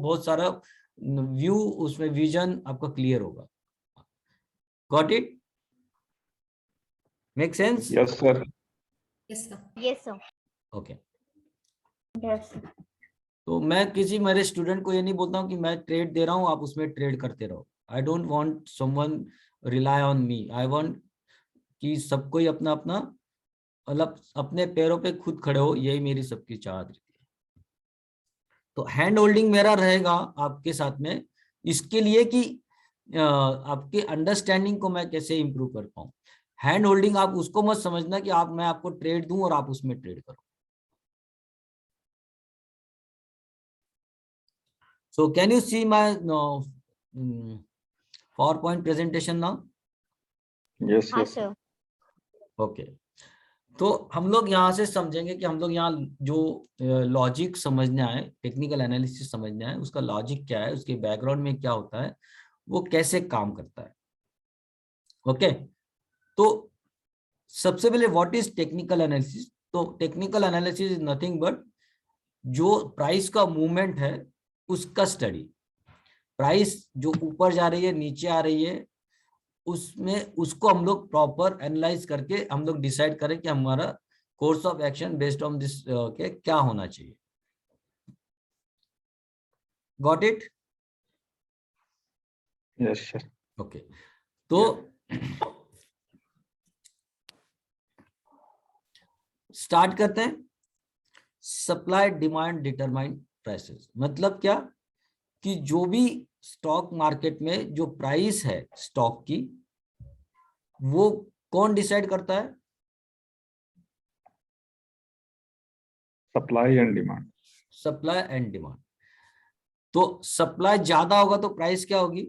बहुत सारा व्यू, उसमें विजन आपका क्लियर होगा। Got it? Make sense? Yes sir. Yes, sir. Yes, sir. Okay. Yes. तो मैं किसी मेरे स्टूडेंट को ये नहीं बोलता हूँ कि मैं ट्रेड दे रहा हूँ, आप उसमें ट्रेड करते रहो। I don't want someone rely on me. I want कि सब कोई अपना अपना मतलब अपने पैरों पे खुद खड़े हो, यही मेरी सबकी चाहत रहती है। तो हैंड होल्डिंग मेरा रहेगा आपके साथ में, इसके लिए कि आपके अंडरस्टैंडिंग को मैं कैसे इंप्रूव कर पाऊँ। हैंड होल्डिंग आप उसको मत समझना कि मैं आपको ट्रेड दूं और आप उसमें ट्रेड करो। So can you see my PowerPoint presentation now? Yes हाँ यस sir. Okay. तो हम लोग यहाँ से समझेंगे कि हम लोग यहाँ जो लॉजिक समझना है, टेक्निकल एनालिसिस समझना है, उसका लॉजिक क्या है, उसके बैकग्राउंड में क्या होता है, वो कैसे काम करता है। ओके तो सबसे पहले व्हाट इज टेक्निकल एनालिसिस? तो technical analysis is nothing but जो प्राइस का मूवमेंट है उसका स्टडी। प्राइस जो ऊपर जा रही है, नीचे आ रही है, उसमें उसको हम लोग प्रॉपर एनालाइज करके हम लोग डिसाइड करें कि हमारा course of action based on this के क्या होना चाहिए। Got it? Yes sir. Okay तो स्टार्ट करते हैं। सप्लाई डिमांड डिटरमाइन प्राइसेस मतलब क्या कि जो भी स्टॉक मार्केट में जो प्राइस है स्टॉक की, वो कौन डिसाइड करता है? Supply and demand. Supply and demand. तो सप्लाई ज्यादा होगा तो प्राइस क्या होगी?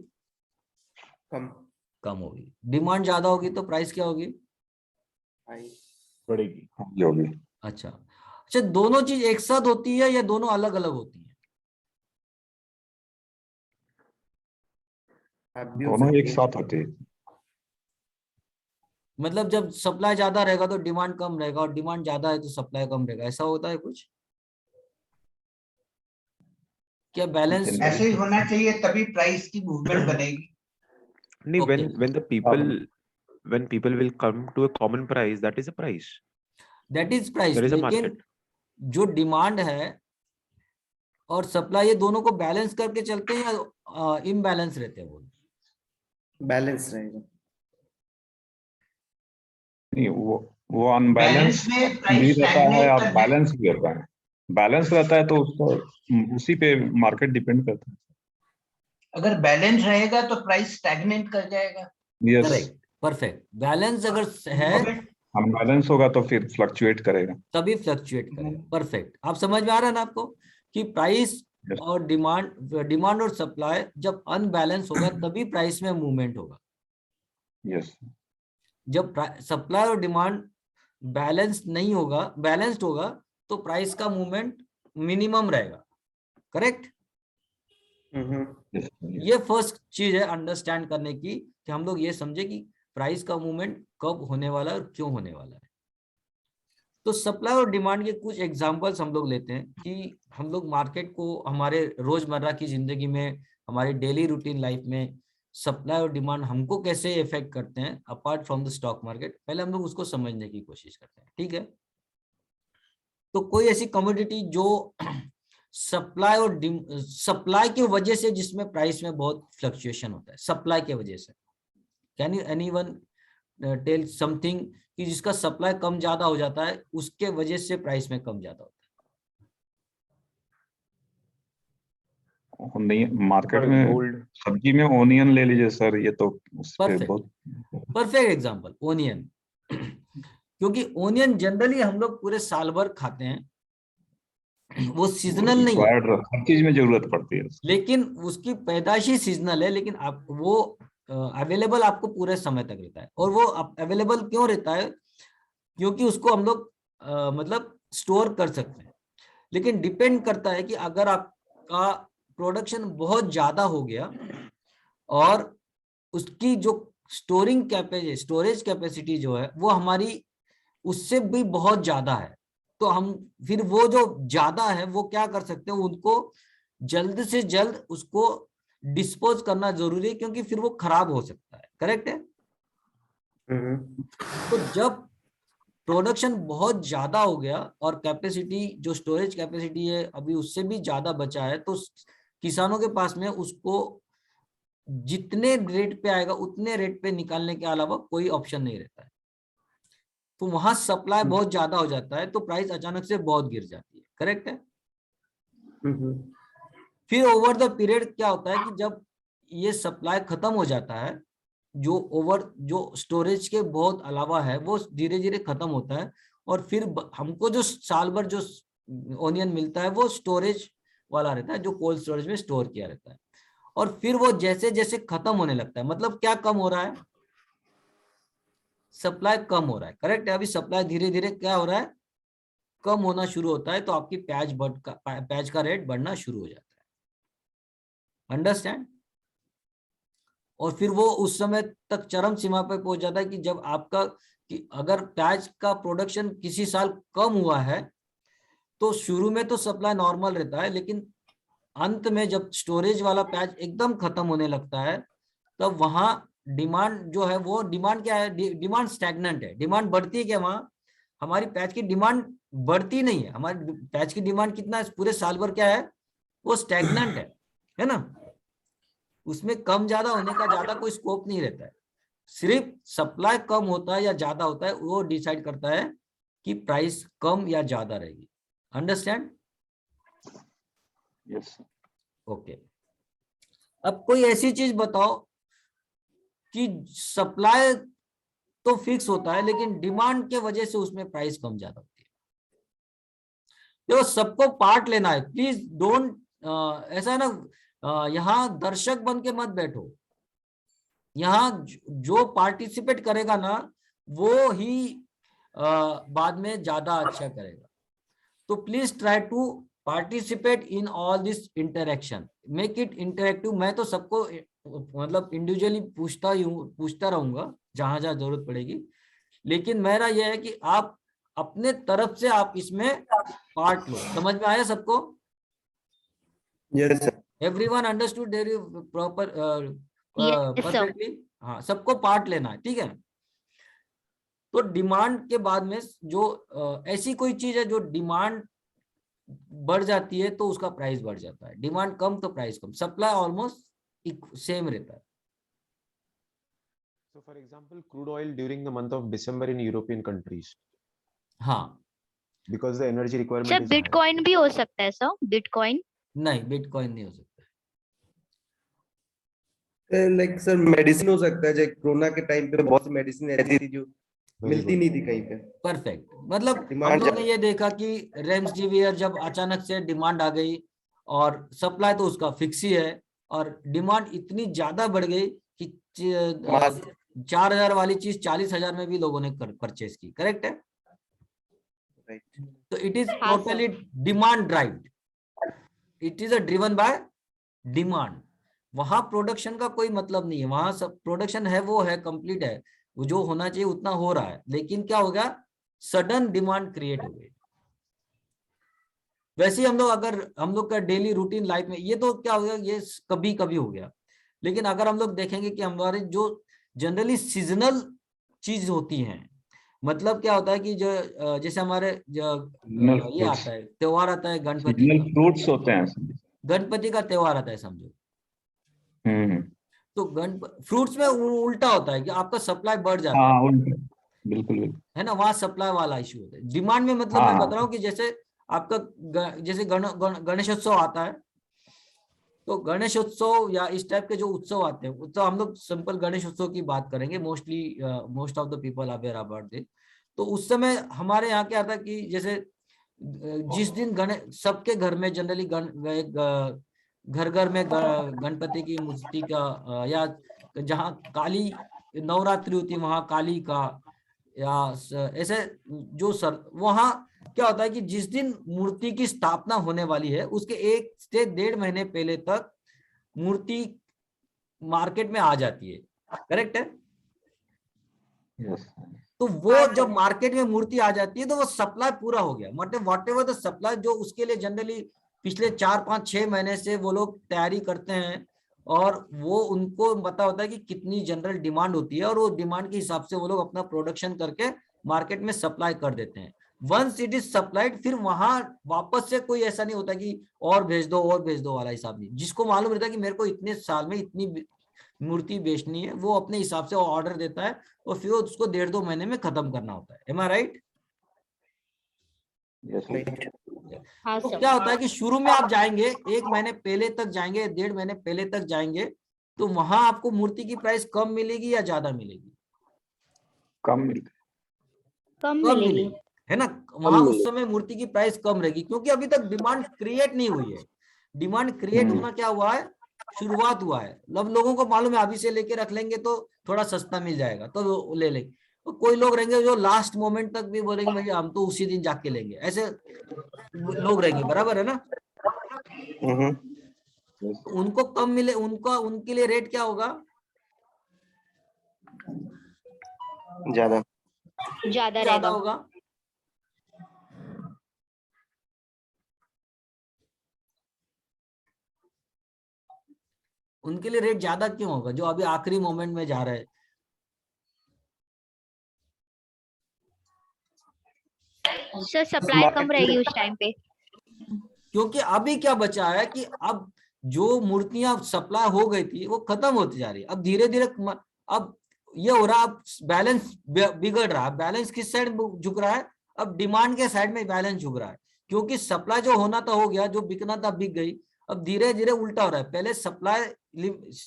कम होगी। डिमांड ज्यादा होगी तो प्राइस क्या होगी? बढ़ेगी होगी। अच्छा अच्छा, दोनों चीज एक साथ होती है या दोनों अलग अलग होती है? दोनों एक साथ होते हैं। मतलब जब सप्लाई ज्यादा रहेगा तो डिमांड कम रहेगा और डिमांड ज्यादा है तो सप्लाई कम रहेगा, ऐसा होता है कुछ? क्या बैलेंस? ऐसे ही होना चाहिए तभी प्राइस की मूवमेंट बनेगी। नहीं, Okay. when people will come to a common price, that is a price. That is price. There is a लेकिन market. जो डिमांड है और सप्लाई, ये दोनों को बैलेंस करके चलते हैं या इम्बैलेंस रहते हैं? वो बैलेंस रहेगा। नहीं, वो अनबैलेंस बैलेंस में भी प्राइस रहता है और स्टैग्नेट बैलेंस भी रहता है। बैलेंस रहता है तो उसको उसी पे मार्केट डिपेंड करता है। अगर बैलेंस रहेगा तो प्राइस स्टैग्नेट कर जाएगा। Yes, correct, perfect. बैलेंस अगर है अनबैलेंस होगा तो फिर फ्लक्चुएट करेगा। तभी फ्लक्चुएट करेगा। परफेक्ट। आप समझ में आ रहा है ना आपको कि प्राइस Yes. और डिमांड और सप्लाई जब अनबैलेंस होगा तभी प्राइस में मूवमेंट होगा। यस, जब सप्लाई और डिमांड बैलेंस नहीं होगा, बैलेंस्ड होगा, तो प्राइस का मूवमेंट मिनिमम रहेगा। करेक्ट? ये फर्स्ट चीज है अंडरस्टैंड करने की कि हम लोग ये समझे कि प्राइस का मूवमेंट कब होने वाला है और क्यों होने वाला है। तो सप्लाई और डिमांड के कुछ एग्जांपल्स हम लोग लेते हैं कि हम लोग मार्केट को हमारे रोजमर्रा की जिंदगी में, हमारे डेली रूटीन लाइफ में सप्लाई और डिमांड हमको कैसे इफेक्ट करते हैं apart from the stock market. पहले हम लोग उसको समझने की कोशिश करते हैं, ठीक है? तो कोई ऐसी कमोडिटी जो सप्लाई की वजह से, जिसमें प्राइस में बहुत फ्लक्चुएशन होता है सप्लाई की वजह से, can you anyone tell something कि जिसका सप्लाई कम ज्यादा हो जाता है उसके वजह से प्राइस में कम ज्यादा होता नहीं मार्केट में सब्जी में ओनियन ले लीजिए सर, ये तो उस पे Perfect. बहुत परफेक्ट एग्जांपल ओनियन। क्योंकि ओनियन जनरली हम लोग पूरे साल भर खाते हैं, वो सीजनल नहीं है, हर चीज में जरूरत पड़ती है। लेकिन उसकी पैदाइशी सीजनल है, लेकिन आप वो अवेलेबल आपको पूरे समय तक रहता है। और वो अवेलेबल क्यों रहता है? क्योंकि उसको हम लोग मतलब स्टोर कर सकते हैं। लेकिन डिपेंड करता है कि अगर आपका प्रोडक्शन बहुत ज्यादा हो गया और उसकी जो स्टोरेज कैपेसिटी जो है वो हमारी उससे भी बहुत ज्यादा है, तो हम फिर वो जो ज्यादा है वो क्या कर सकते हैं, उनको जल्द से जल्द उसको डिस्पोज करना जरूरी है, क्योंकि फिर वो खराब हो सकता है। करेक्ट है? तो जब प्रोडक्शन बहुत ज्यादा हो गया और कैपेसिटी, जो स्टोरेज कैपेसिटी है अभी उससे भी ज्यादा बचा है, तो किसानों के पास में उसको जितने रेट पे आएगा उतने रेट पे निकालने के अलावा कोई ऑप्शन नहीं रहता है। तो वहां सप्लाई बहुत ज्यादा हो जाता है, तो प्राइस अचानक से बहुत गिर जाती है। करेक्ट है? फिर ओवर द पीरियड क्या होता है कि जब ये सप्लाई खत्म हो जाता है, जो स्टोरेज के बहुत अलावा है वो धीरे धीरे खत्म होता है, और फिर हमको जो साल भर जो ओनियन मिलता है वो स्टोरेज वाला रहता है, जो कोल्ड स्टोरेज में स्टोर किया रहता है। और फिर वो जैसे जैसे खत्म होने लगता है, मतलब क्या कम हो रहा है? सप्लाई कम हो रहा है। करेक्ट है? अभी सप्लाई धीरे धीरे क्या हो रहा है? कम होना शुरू होता है, तो आपकी प्याज का रेट बढ़ना शुरू हो जाता है। अंडरस्टैंड? और फिर वो उस समय तक चरम सीमा पर पहुंच जाता है कि जब आपका, कि अगर प्याज का प्रोडक्शन किसी साल कम हुआ है तो शुरू में तो सप्लाई नॉर्मल रहता है, लेकिन अंत में जब स्टोरेज वाला प्याज एकदम खत्म होने लगता है, तब वहां डिमांड जो है, वो डिमांड क्या है? डिमांड स्टैग्नेंट है। डिमांड बढ़ती है क्या वहां? हमारी प्याज की डिमांड बढ़ती नहीं है। हमारी प्याज की डिमांड कितना है पूरे साल भर? क्या है? वो स्टैग्नेंट है ना? उसमें कम ज्यादा होने का ज्यादा कोई स्कोप नहीं रहता है। सिर्फ सप्लाई कम होता है या ज्यादा होता है, वो डिसाइड करता है कि प्राइस कम या ज्यादा रहेगी। अंडरस्टैंड? यस। ओके। अब कोई ऐसी चीज बताओ कि सप्लाई तो फिक्स होता है, लेकिन डिमांड के वजह से उसमें प्राइस कम ज्यादा होती है। देखो, सबको पार्ट लेना है, प्लीज डोंट, ऐसा है ना, यहाँ दर्शक बन के मत बैठो। यहाँ जो पार्टिसिपेट करेगा ना, वो ही बाद में ज्यादा अच्छा करेगा। तो please try to participate in all this interaction, make it interactive. मैं तो सबको मतलब इंडिविजुअली पूछता रहूंगा जहां जहां जरूरत पड़ेगी, लेकिन मेरा यह है कि आप अपने तरफ से आप इसमें पार्ट लो। समझ में आया सबको? Yes sir. Everyone understood? There is proper Yes, sir. Perfectly? हाँ, सबको पार्ट लेना है, ठीक है? तो डिमांड के बाद में जो ऐसी कोई चीज है जो डिमांड बढ़ जाती है तो उसका प्राइस बढ़ जाता है, डिमांड कम तो प्राइस कम, सप्लाई ऑलमोस्ट सेम रहता है। So, for example, crude oil during the month of December in European countries, हाँ, because the energy requirement sir is high. Bitcoin भी हो सकता है सर, बिटकॉइन? नहीं, बिटकॉइन नहीं हो सकता। लाइक सर मेडिसिन हो सकता है, जैसे कोरोना के टाइम पे बहुत सी मेडिसिन ऐसी थी जो Very मिलती good. नहीं थी कहीं पे। परफेक्ट। मतलब हम डिमांड लोग ने ये देखा कि रेमडेसिविर जब अचानक से डिमांड आ गई, और सप्लाई तो उसका फिक्स ही है, और डिमांड इतनी ज्यादा बढ़ गई कि 4,000 वाली चीज 40,000 में भी लोगों ने परचेज की। करेक्ट है? राइट। तो इट इज हाँ, sir. Totally demand drive, it is a driven by demand. वहां प्रोडक्शन का कोई मतलब नहीं है, वहां सब प्रोडक्शन है वो है, कंप्लीट है, वो जो होना चाहिए उतना हो रहा है, लेकिन क्या हो गया? सडन डिमांड क्रिएट हो गई। वैसे ही हम लोग का डेली रूटीन लाइफ में ये तो क्या हो गया, ये कभी कभी हो गया, लेकिन अगर हम लोग देखेंगे कि हमारे जो जनरली सीजनल चीज होती हैं, मतलब क्या होता है कि जो जैसे हमारे ये आता है, त्योहार आता है गणपति सीजनल का, फ्रूट्स होते हैं। गणपति का त्योहार आता है समझो, हम्म। तो फ्रूट्स में उल्टा होता है कि आपका सप्लाई बढ़ जाता है, हाँ, उल्टा। बिल्कुल बिल्कुल। है ना? वहां सप्लाई वाला इशू होता है। डिमांड में मतलब मैं बता रहा हूँ कि जैसे आपका जैसे गणेशोत्सव आता है, तो गणेशोत्सव या इस टाइप के जो उत्सव आते हैं, उत्सव हम लोग सिंपल गणेशोत्सव की बात करेंगे, most of the people aware about it. तो उस समय हमारे यहाँ क्या आता है कि जैसे जिस दिन गणेश, सबके घर में जनरली घर घर में गणपति की मूर्ति का, या जहाँ काली नवरात्रि होती है वहां काली का, या ऐसे जो वहां क्या होता है कि जिस दिन मूर्ति की स्थापना होने वाली है उसके 1 से 1.5 महीने पहले तक मूर्ति मार्केट में आ जाती है। करेक्ट है? यस। तो वो जब मार्केट में मूर्ति आ जाती है तो वो सप्लाई पूरा हो गया, मतलब व्हाटएवर द सप्लाई जो उसके लिए जनरली पिछले 4-5-6 महीने से वो लोग तैयारी करते हैं और वो उनको पता होता है कि कितनी जनरल डिमांड होती है और वो डिमांड के हिसाब से वो लोग अपना प्रोडक्शन करके मार्केट में सप्लाई कर देते हैं। वंस इट इज सप्लाइड, फिर वहां वापस से कोई ऐसा नहीं होता कि और भेज दो वाला हिसाब नहीं। जिसको मालूम रहता है कि मेरे को इतने साल में इतनी मूर्ति बेचनी है, वो अपने हिसाब से ऑर्डर देता है और फिर उसको 1.5-2 महीने में खत्म करना होता है। M I right? हाँ तो सर। क्या होता है कि शुरू में आप जाएंगे, 1 महीने पहले तक जाएंगे, 1.5 महीने पहले तक जाएंगे, तो वहां आपको मूर्ति की प्राइस कम मिलेगी या ज्यादा मिलेगी? कम मिलता कम कम मिलेगी। मिलेगी, है ना। वहां उस समय मूर्ति की प्राइस कम रहेगी क्योंकि अभी तक डिमांड क्रिएट नहीं हुई है। डिमांड क्रिएट होना क्या हुआ है? शुरुआत हुआ है। अब लोगों को मालूम है अभी से लेके रख लेंगे तो थोड़ा सस्ता मिल जाएगा तो वो ले लेंगे। तो कोई लोग रहेंगे जो लास्ट मोमेंट तक भी बोलेंगे भैया हम तो उसी दिन जाके लेंगे, ऐसे लोग रहेंगे, बराबर है ना। उनको कम मिले, उनका उनके लिए रेट क्या होगा? ज्यादा ज्यादा ज्यादा रहेगा। होगा। उनके लिए रेट ज्यादा क्यों होगा जो अभी आखिरी मोमेंट में जा रहे हैं? सर सप्लाई कम रहेगी उस टाइम पे। क्योंकि अभी क्या बचा है कि अब जो मूर्तियां सप्लाई हो गई थी वो खत्म होती जा रही है। अब धीरे धीरे अब ये हो रहा, अब बैलेंस बिगड़ रहा है। बैलेंस किस साइड झुक रहा है? अब डिमांड के साइड में बैलेंस झुक रहा है क्योंकि सप्लाई जो होना था हो गया, जो बिकना था बिक गई। अब धीरे धीरे उल्टा हो रहा है, पहले सप्लाई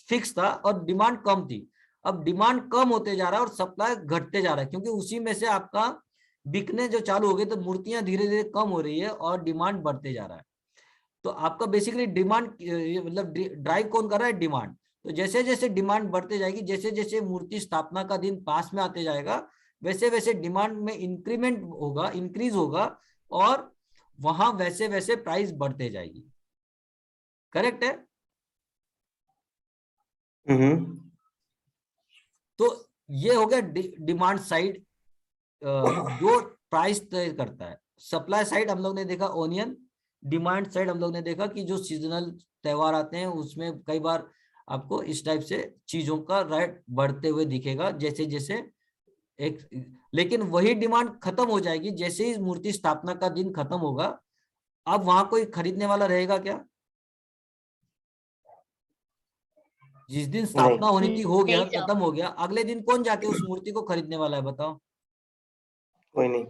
फिक्स था और डिमांड कम थी, अब डिमांड कम होते जा रहा है और सप्लाई घटते जा रहा है क्योंकि उसी में से आपका बिकने जो चालू हो गए तो मूर्तियां धीरे धीरे कम हो रही है और डिमांड बढ़ते जा रहा है। तो आपका बेसिकली डिमांड मतलब ड्राइव कौन कर रहा है? डिमांड। तो जैसे जैसे डिमांड बढ़ते जाएगी, जैसे जैसे मूर्ति स्थापना का दिन पास में आते जाएगा, वैसे वैसे डिमांड में इंक्रीमेंट होगा, इंक्रीज होगा और वहां वैसे वैसे प्राइस बढ़ते जाएगी। करेक्ट है? तो ये हो गया डिमांड साइड जो प्राइस तय करता है। सप्लाई साइड हम लोग ने देखा ओनियन, डिमांड साइड हम लोग ने देखा कि जो सीजनल त्योहार आते हैं उसमें कई बार आपको इस टाइप से चीजों का रेट बढ़ते हुए दिखेगा जैसे जैसे एक, लेकिन वही डिमांड खत्म हो जाएगी जैसे ही मूर्ति स्थापना का दिन खत्म होगा। अब वहां कोई खरीदने वाला रहेगा क्या? जिस दिन स्थापना होनी थी हो गया, नहीं सर। खत्म हो गया, अगले दिन कौन जाके उस मूर्ति को खरीदने वाला है बताओ? कोई नहीं।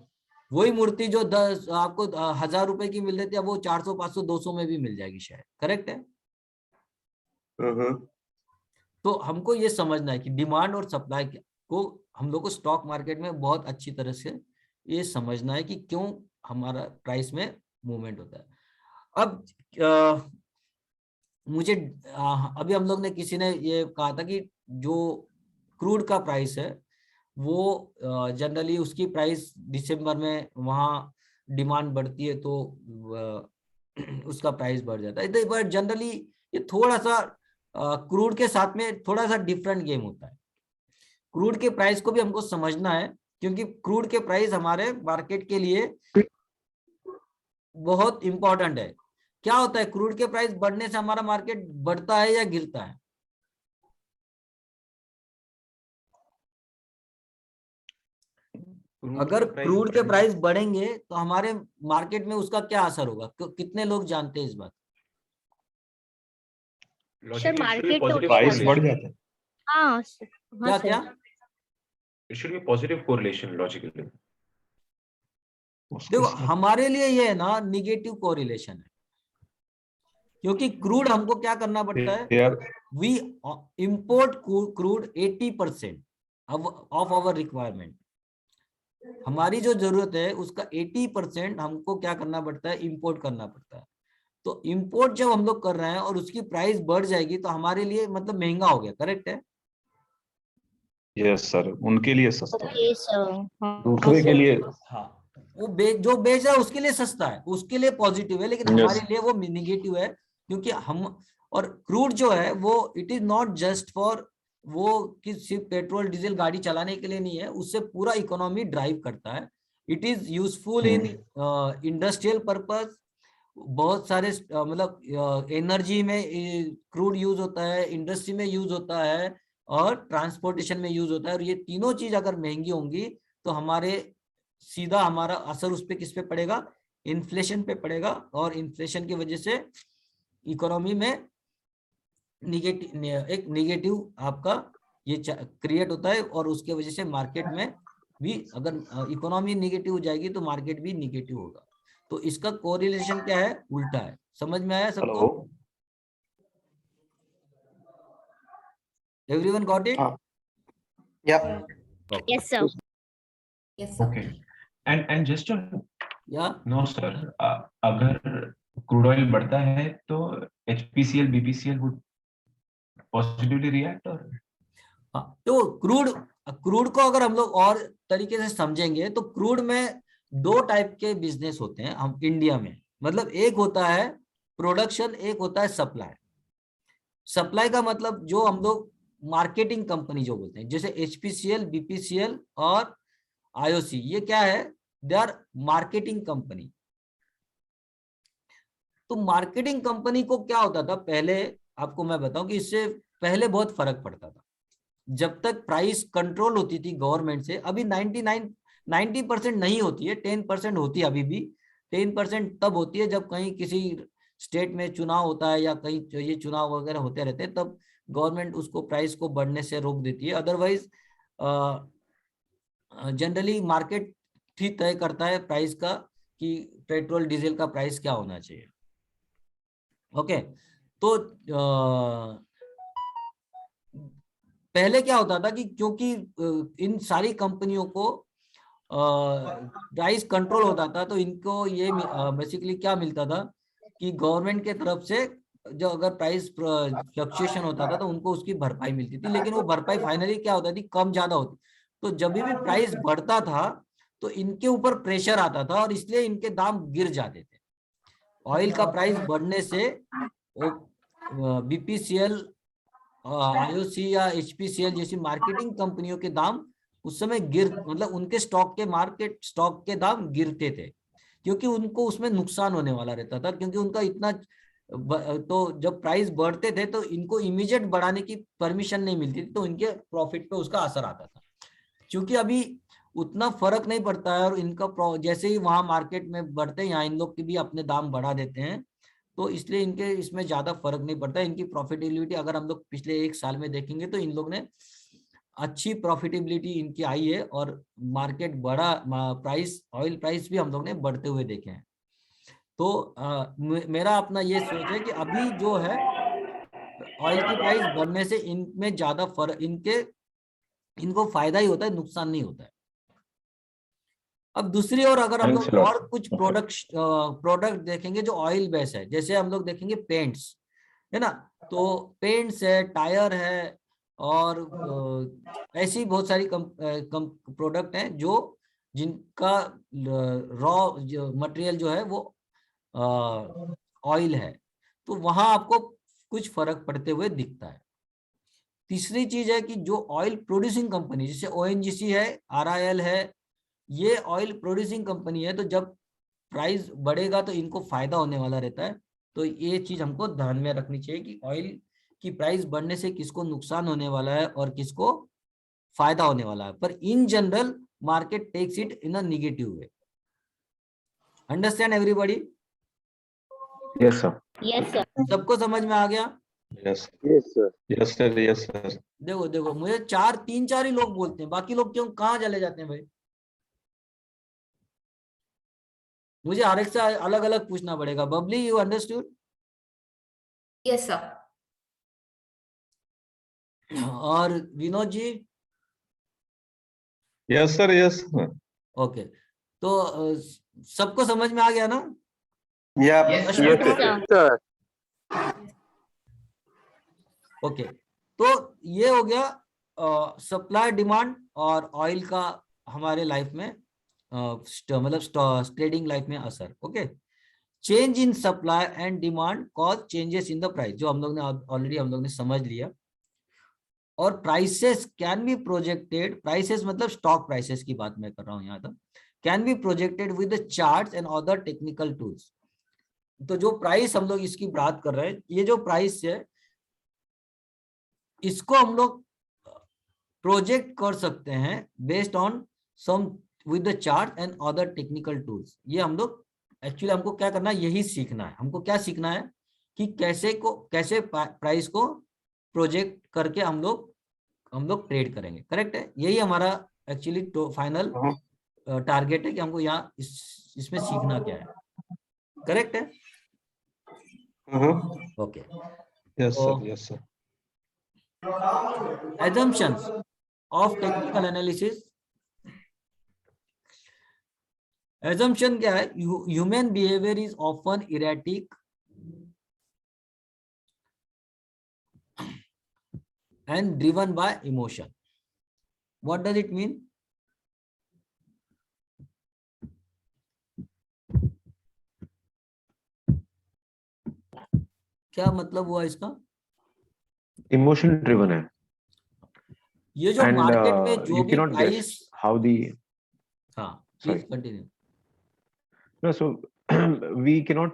वही मूर्ति जो 10 आपको 1000 रुपए की मिल रही थी, अब वो 400, 500, 200 में भी मिल जाएगी शायद। करेक्ट है? तो हमको ये समझना है कि डिमांड और सप्लाई को हम लोग को स्टॉक मार्केट में बहुत अच्छी तरह से ये समझना है कि क्यों हमारा प्राइस में मूवमेंट होता है। अब मुझे अभी हम लोग ने किसी ने ये कहा था कि जो क्रूड का प्राइस है वो जनरली उसकी प्राइस दिसंबर में वहाँ डिमांड बढ़ती है तो उसका प्राइस बढ़ जाता है। बट जनरली ये थोड़ा सा क्रूड के साथ में थोड़ा सा डिफरेंट गेम होता है। क्रूड के प्राइस को भी हमको समझना है क्योंकि क्रूड के प्राइस हमारे मार्केट के लिए बहुत इंपॉर्टेंट है। क्या होता है, क्रूड के प्राइस बढ़ने से हमारा मार्केट बढ़ता है या गिरता है? अगर क्रूड के प्राइस बढ़ेंगे तो हमारे मार्केट में उसका क्या असर होगा? कितने लोग जानते हैं इस बात? सर मार्केट तो प्राइस बढ़ जाता है। हाँ क्या क्या? It should be positive correlation logically. देखो हमारे लिए ये है ना निगेटिव कोरिलेशन है क्योंकि क्रूड हमको क्या करना पड़ता है? We import crude 80% of our requirement. हमारी जो जरूरत है उसका 80% हमको क्या करना पड़ता है? इंपोर्ट करना पड़ता है। तो इंपोर्ट जब हम लोग कर रहे हैं और उसकी प्राइस बढ़ जाएगी तो हमारे लिए मतलब महंगा हो गया। करेक्ट है? यस सर, उनके लिए सस्ता है, ओके सर। दूसरे के लिए हाँ, वो जो बेच रहा है उसके लिए सस्ता है, उसके लिए पॉजिटिव है, लेकिन हमारे लिए वो निगेटिव है क्योंकि हम और क्रूड जो है वो it is not just for वो कि सिर्फ पेट्रोल डीजल गाड़ी चलाने के लिए नहीं है, उससे पूरा इकोनॉमी ड्राइव करता है। It is useful in industrial purpose बहुत सारे मतलब एनर्जी में क्रूड यूज होता है, इंडस्ट्री में यूज होता है और ट्रांसपोर्टेशन में यूज होता है। और ये तीनों चीज अगर महंगी होंगी तो हमारे सीधा हमारा असर उस पे किस पे पड़ेगा, इन्फ्लेशन पे पड़ेगा। और इन्फ्लेशन की वजह से इकोनॉमी में एक नेगेटिव आपका ये क्रिएट होता है और उसके वजह से मार्केट में भी, अगर इकोनॉमी नेगेटिव हो जाएगी तो मार्केट भी नेगेटिव होगा। तो इसका कोरिलेशन क्या है, उल्टा है। समझ में आया सबको? Hello, everyone got it? Yeah. Yes, sir. Yes, sir. Okay. And just to या know, sir, अगर crude oil बढ़ता है तो HPCL, BPCL would positively react or? हाँ, तो क्रूड को अगर हम लोग और तरीके से समझेंगे तो क्रूड में दो टाइप के बिजनेस होते हैं हम इंडिया में। मतलब एक होता है प्रोडक्शन, एक होता है सप्लाई। सप्लाई का मतलब जो हम लोग मार्केटिंग कंपनी जो बोलते हैं, जैसे HPCL, BPCL और IOC, ये क्या है, दे आर मार्केटिंग कंपनी। तो मार्केटिंग कंपनी को क्या होता था पहले, आपको मैं बताऊं कि इससे पहले बहुत फर्क पड़ता था। जब तक प्राइस कंट्रोल होती थी गवर्नमेंट से, अभी 90% नहीं होती है, 10% होती है अभी भी। 10% तब होती है जब कहीं किसी स्टेट में चुनाव होता है या कहीं ये चुनाव वगैरह होते रहते हैं, तब गवर्नमेंट उसको प्राइस को बढ़ने से रोक देती है। अदरवाइज जनरली मार्केट ठीक तय करता है प्राइस का कि पेट्रोल डीजल का प्राइस क्या होना चाहिए। ओके, तो पहले क्या होता था कि क्योंकि इन सारी कंपनियों को प्राइस कंट्रोल होता था, तो इनको ये बेसिकली क्या मिलता था कि गवर्नमेंट के तरफ से जो अगर प्राइस फ्लक्चुएशन होता था तो उनको उसकी भरपाई मिलती थी। लेकिन वो भरपाई फाइनली क्या होता थी, कम ज्यादा होती। तो जब भी प्राइस बढ़ता था तो इनके ऊपर प्रेशर आता था और इसलिए इनके दाम गिर जाते थे। ऑयल का प्राइस बढ़ने से BPCL, IOC या HPCL जैसी मार्केटिंग कंपनियों के दाम उस समय मतलब उनके स्टॉक के दाम गिरते थे, क्योंकि उनको उसमें नुकसान होने वाला रहता था। क्योंकि उनका इतना तो जब प्राइस बढ़ते थे तो इनको इमीडिएट बढ़ाने की परमिशन नहीं मिलती थी, तो इनके प्रॉफिट पे उसका असर आता था। क्योंकि अभी उतना फर्क नहीं पड़ता है और इनका जैसे ही वहां मार्केट में बढ़ते हैं, यहाँ इन लोग की भी अपने दाम बढ़ा देते हैं, तो इसलिए इनके इसमें ज्यादा फर्क नहीं पड़ता। इनकी प्रॉफिटेबिलिटी अगर हम लोग पिछले 1 साल में देखेंगे तो इन लोग ने अच्छी प्रॉफिटेबिलिटी इनकी आई है और मार्केट बढ़ा, ऑयल प्राइस भी हम लोग ने बढ़ते हुए देखे हैं। तो मेरा अपना ये सोच है कि अभी जो है ऑयल की प्राइस बढ़ने से इनमें ज्यादा फर्क, इनको फायदा ही होता है, नुकसान नहीं होता है। अब दूसरी ओर अगर हम लोग और कुछ प्रोडक्ट देखेंगे जो ऑयल बेस है, जैसे हम लोग देखेंगे पेंट्स, है ना, तो पेंट्स है, टायर है और ऐसी बहुत सारी प्रोडक्ट हैं जो जिनका रॉ मटेरियल जो है वो ऑयल है, तो वहां आपको कुछ फर्क पड़ते हुए दिखता है। तीसरी चीज है कि जो ऑयल प्रोड्यूसिंग कंपनी जैसे ONGC है, RIL है, ये ऑयल प्रोड्यूसिंग कंपनी है, तो जब प्राइस बढ़ेगा तो इनको फायदा होने वाला रहता है। तो ये चीज हमको ध्यान में रखनी चाहिए कि ऑयल की प्राइस बढ़ने से किसको नुकसान होने वाला है और किसको फायदा होने वाला है। पर in general market takes it in a negative way. Understand everybody? Yes, sir. Yes, sir. सबको समझ में आ गया? Yes Yes, sir. Yes sir, yes sir. देखो मुझे 3-4 ही लोग बोलते हैं, बाकी लोग क्यों कहाँ चले जाते हैं भाई? मुझे हर एक से अलग अलग पूछना पड़ेगा। Babli, you understood? Yes, sir. और Vinod ji? Yes sir, yes. Okay, तो सबको समझ में आ गया ना? Yeah. Yes, Yes, sir. sir. Okay, तो ये हो गया सप्लाई डिमांड और ऑयल का हमारे लाइफ में मतलब ट्रेडिंग लाइफ में असर। Okay, change in supply and demand cause changes in the price, जो हम लोग ने ऑलरेडी हम लोग ने समझ लिया। और prices can be projected, prices मतलब स्टॉक प्राइसेस की बात मैं कर रहा हूं यहाँ तक, can be projected with the charts and other technical tools. तो जो प्राइस हम लोग इसकी बात कर रहे हैं, ये जो प्राइस है इसको हम लोग प्रोजेक्ट कर सकते हैं based on some with the chart and other technical tools. ये हम लोग एक्चुअली हमको क्या करना है, यही सीखना है। हमको क्या सीखना है कि कैसे प्राइस को प्रोजेक्ट करके हम लोग ट्रेड करेंगे। करेक्ट है, यही हमारा एक्चुअली फाइनल टारगेट है कि हमको यहाँ इसमें सीखना क्या है। करेक्ट है, okay. Yes sir, yes sir. assumptions of technical analysis। assumption क्या है? Human behavior is often erratic and driven by emotion। What does it mean? क्या मतलब हुआ इसका? इमोशन ड्रिवन है। ये जो And मार्केट में जो you भी cannot price, guess how the हाँ Sorry. Please continue. no, so we cannot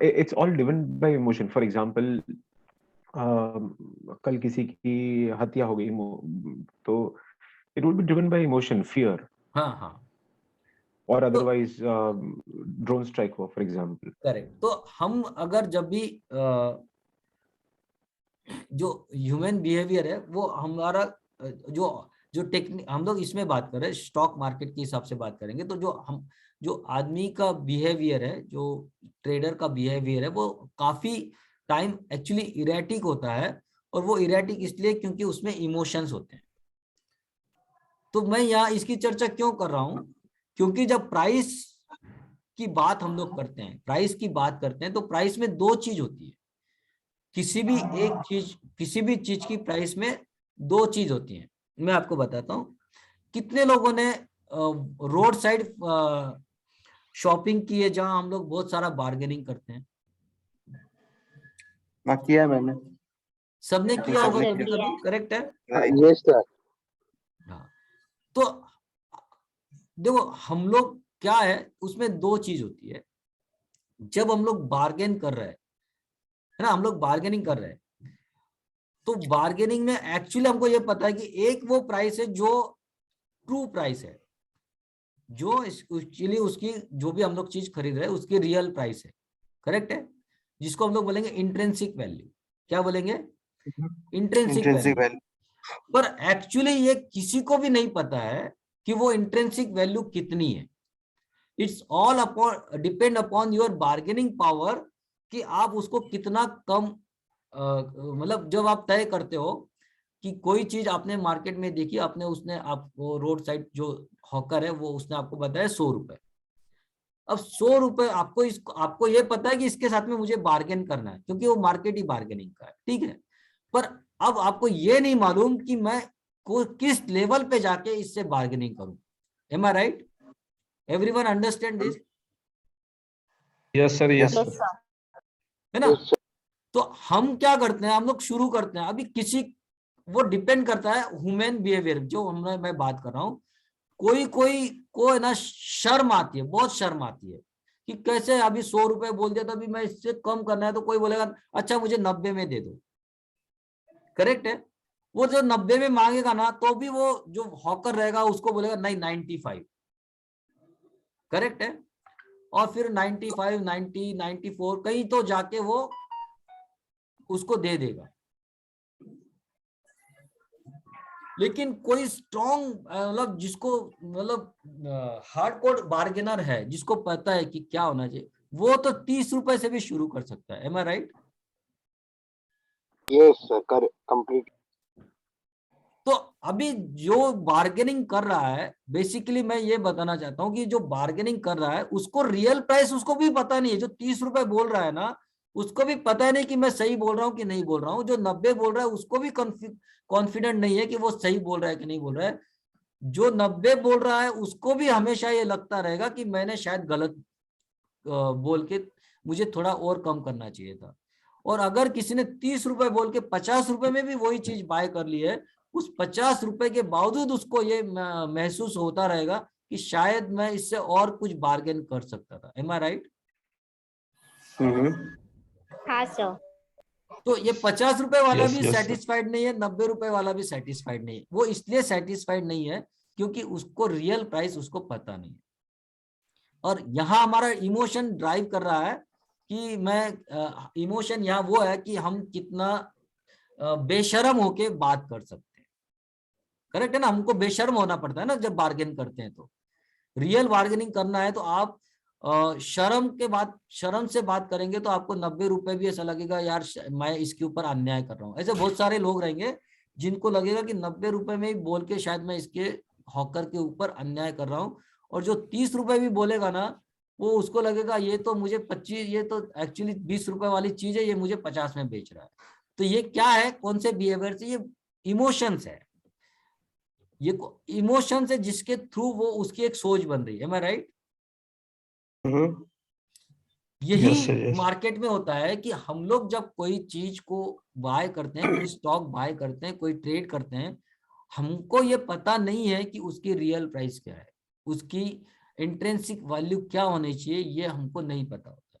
it's all driven by emotion. For example, कल किसी की हत्या हो गई तो it would be driven by emotion, fear, हाँ हाँ or otherwise drone strike हो, for example। करेक्ट। तो हम अगर जब भी जो ह्यूमन बिहेवियर है वो हमारा जो जो टेक्निक हम लोग इसमें बात कर रहे हैं, स्टॉक मार्केट के हिसाब से बात करेंगे, तो जो आदमी का बिहेवियर है, जो ट्रेडर का बिहेवियर है, वो काफी टाइम एक्चुअली इरेटिक होता है। और वो इरेटिक इसलिए क्योंकि उसमें इमोशंस होते हैं। तो मैं यहाँ इसकी चर्चा क्यों कर रहा हूँ, क्योंकि जब प्राइस की बात हम लोग करते हैं, तो प्राइस में दो चीज होती है। किसी भी चीज की प्राइस में दो चीज होती हैं। मैं आपको बताता हूं, कितने लोगों ने रोड साइड शॉपिंग की है जहां हम लोग बहुत सारा बार्गेनिंग करते हैं? किया है मैंने। सबने किया होगा सबने कभी किया कभी, करेक्ट है? Yes sir. हाँ, तो देखो हम लोग क्या है, उसमें दो चीज होती है। जब हम लोग बार्गेन कर रहे हैं, है ना, हम लोग बार्गेनिंग कर रहे हैं, तो बार्गेनिंग में एक्चुअली हमको ये पता है कि एक वो प्राइस है जो ट्रू प्राइस है, जो एक्चुअली उसकी जो भी हम लोग चीज खरीद रहे हैं उसकी रियल प्राइस है। करेक्ट है, जिसको हम लोग बोलेंगे इंट्रिंसिक वैल्यू। क्या बोलेंगे? Intrinsic value. पर एक्चुअली ये किसी को भी नहीं पता है कि वो इंट्रिंसिक वैल्यू कितनी है। It's all upon depend upon your bargaining power, कि आप उसको कितना कम मतलब जब आप तय करते हो कि कोई चीज आपने मार्केट में देखी, उसने आपको रोड साइड जो हॉकर है वो उसने आपको बताया 100 रुपए। अब 100 रुपए आपको ये पता है कि इसके साथ में मुझे बार्गेन करना है, क्योंकि वो मार्केट ही बार्गेनिंग का है, ठीक है। पर अब आपको ये नहीं मालूम कि मैं किस लेवल पे जाके इससे बार्गेनिंग करूं। Am I right? Everyone understand this? Yes sir, yes Yes, sir. sir. है ना? तो हम क्या करते हैं, हम लोग शुरू करते हैं। अभी वो डिपेंड करता है ह्यूमन बिहेवियर, जो मैं बात कर रहा हूँ। कोई को है ना शर्म आती है, बहुत शर्म आती है कि कैसे अभी 100 रुपए बोल दिया, तो अभी मैं इससे कम करना है, तो कोई बोलेगा अच्छा मुझे 90 में दे दो। करेक्ट है, वो जो 90 में मांगेगा ना, तो भी वो जो हॉकर रहेगा उसको बोलेगा नहीं 95। करेक्ट है, और फिर 95, 90, 94 कहीं तो जाके वो उसको दे देगा। लेकिन कोई स्ट्रॉन्ग मतलब जिसको मतलब हार्डकोर बार्गेनर है, जिसको पता है कि क्या होना चाहिए, वो तो 30 रुपए से भी शुरू कर सकता है। M I right? Yes sir, complete. तो अभी जो बार्गेनिंग कर रहा है, बेसिकली मैं ये बताना चाहता हूं कि जो बार्गेनिंग कर रहा है उसको रियल प्राइस उसको भी पता नहीं है। जो 30 रुपए बोल रहा है ना, उसको भी पता नहीं कि मैं सही बोल रहा हूँ कि नहीं बोल रहा हूँ। जो 90 बोल रहा है उसको भी कॉन्फिडेंट नहीं है कि वो सही बोल रहा है कि नहीं बोल रहा है। जो 90 बोल रहा है उसको भी हमेशा ये लगता रहेगा कि मैंने शायद गलत बोल के मुझे थोड़ा और कम करना चाहिए था। और अगर किसी ने 30 रुपए बोल के 50 रुपए में भी वही चीज बाय कर ली है, उस 50 रुपए के बावजूद उसको ये महसूस होता रहेगा कि शायद मैं इससे और कुछ बार्गेन कर सकता था। M I right? हाँ सर। तो ये 50 रुपए वाला Yes, भी yes, sir. सेटिस्फाइड नहीं है, 90 रुपए वाला भी सेटिस्फाइड नहीं है। वो इसलिए सेटिस्फाइड नहीं है क्योंकि उसको रियल प्राइस उसको पता नहीं है। और यहाँ हमारा इमोशन ड्राइव कर रहा है कि मैं इमोशन यहाँ वो है कि हम कितना बेशर्म होके बात कर सकते हैं। करेक्ट है ना, हमको बेशर्म होना पड़ता है ना जब बार्गेन करते हैं। तो रियल बार्गेनिंग करना है तो आप शर्म से बात करेंगे तो आपको 90 रुपए भी ऐसा लगेगा यार मैं इसके ऊपर अन्याय कर रहा हूँ। ऐसे बहुत सारे लोग रहेंगे जिनको लगेगा कि 90 रुपए में ही बोल के शायद मैं इसके हॉकर के ऊपर अन्याय कर रहा हूँ, और जो 30 रुपए भी बोलेगा ना वो उसको लगेगा ये तो मुझे 25, ये तो एक्चुअली 20 रुपए वाली चीज है, ये मुझे 50 में बेच रहा है। तो ये क्या है, कौन से बिहेवियर से, ये इमोशंस है। ये इमोशन से जिसके थ्रू वो उसकी एक सोच बन रही है। M I right? यही Yes, sir, yes. मार्केट में होता है कि हम लोग जब कोई चीज को बाय करते हैं, कोई स्टॉक बाय करते हैं, कोई ट्रेड करते हैं, हमको ये पता नहीं है कि उसकी रियल प्राइस क्या है, उसकी इंट्रिंसिक वैल्यू क्या होनी चाहिए, ये हमको नहीं पता होता।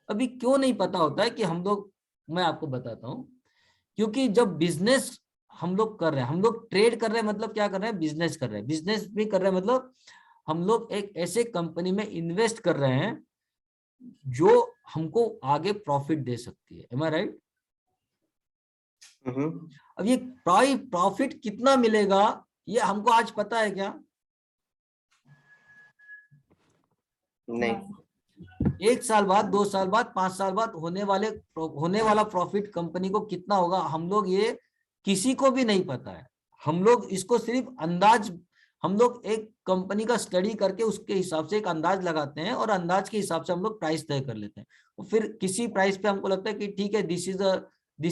अभी क्यों नहीं पता होता है कि हम लोग, मैं आपको बताता हूँ, क्योंकि जब बिजनेस हम लोग कर रहे हैं, हम लोग ट्रेड कर रहे हैं, मतलब क्या कर रहे हैं, बिजनेस कर रहे हैं। बिजनेस भी कर रहे हैं मतलब हम लोग एक ऐसे कंपनी में इन्वेस्ट कर रहे हैं जो हमको आगे प्रॉफिट दे सकती है। M I right? अब ये प्रॉफिट कितना मिलेगा ये हमको आज पता है क्या? नहीं। 1 साल बाद, 2 साल बाद, 5 साल बाद होने वाला प्रॉफिट कंपनी को कितना होगा, हम लोग ये किसी को भी नहीं पता है। हम लोग इसको सिर्फ अंदाज, हम लोग एक कंपनी का स्टडी करके उसके हिसाब से एक अंदाज लगाते हैं और अंदाज के हिसाब से हम लोग प्राइस तय कर लेते हैं। और फिर किसी प्राइस पे हमको लगता है कि ठीक है, this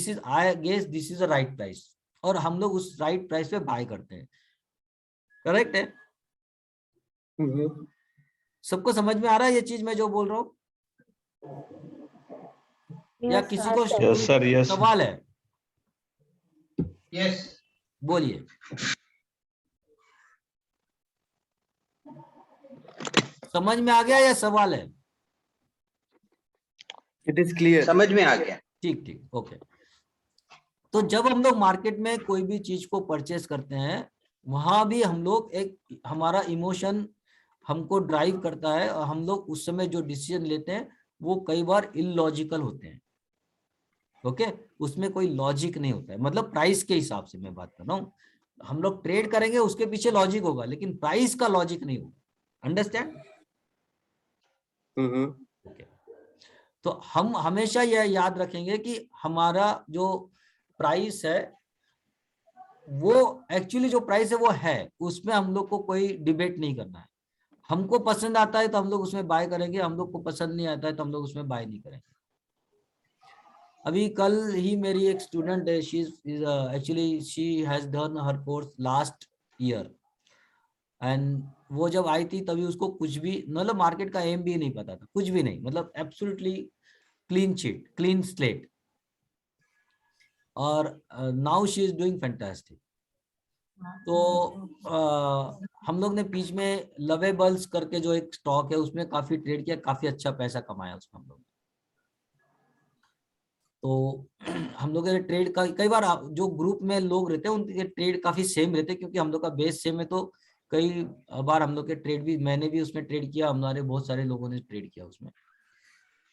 is I guess this is the right price, और हम लोग उस राइट प्राइस पे बाय करते हैं। करेक्ट है? सबको समझ में आ रहा है ये चीज मैं जो बोल रहा हूँ? या किसी को Yes, sir, yes. सवाल है? यस, बोलिए। समझ में आ गया या सवाल है? It is clear. समझ में आ गया। ठीक ठीक, ओके। तो जब हम लोग मार्केट में कोई भी चीज को परचेस करते हैं, वहां भी हम लोग एक, हमारा इमोशन हमको ड्राइव करता है, और हम लोग उस समय जो डिसीजन लेते हैं वो कई बार इलॉजिकल होते हैं। ओके, उसमें कोई लॉजिक नहीं होता है। मतलब प्राइस के हिसाब से मैं बात कर रहा हूँ। हम लोग ट्रेड करेंगे उसके पीछे लॉजिक होगा, लेकिन प्राइस का लॉजिक नहीं होगा। अंडरस्टैंड? ओके। तो हम हमेशा यह याद रखेंगे कि हमारा जो प्राइस है वो एक्चुअली जो प्राइस है वो है, उसमें हम लोग को कोई डिबेट नहीं करना है। हमको पसंद आता है तो हम लोग उसमें बाय करेंगे, हम लोग को पसंद नहीं आता है तो हम लोग उसमें बाय नहीं करेंगे। अभी कल ही मेरी एक स्टूडेंट है, actually she has done her course last year, and वो जब आई थी तभी उसको कुछ भी, मतलब मार्केट का एम भी नहीं पता था, कुछ भी नहीं, मतलब absolutely clean sheet, clean slate, और now she is doing fantastic. तो हम लोग ने बीच में लवेबल्स करके जो एक स्टॉक है उसमें काफी ट्रेड किया, काफी अच्छा पैसा कमाया उसमें हम लोग। तो हम लोग के ट्रेड का कई बार जो ग्रुप में लोग रहते हैं उनके ट्रेड काफी सेम रहते हैं, क्योंकि हम लोग का बेस सेम है। तो कई बार हम लोग के ट्रेड भी, मैंने भी उसमें ट्रेड किया, हमारे बहुत सारे लोगों ने ट्रेड किया उसमें।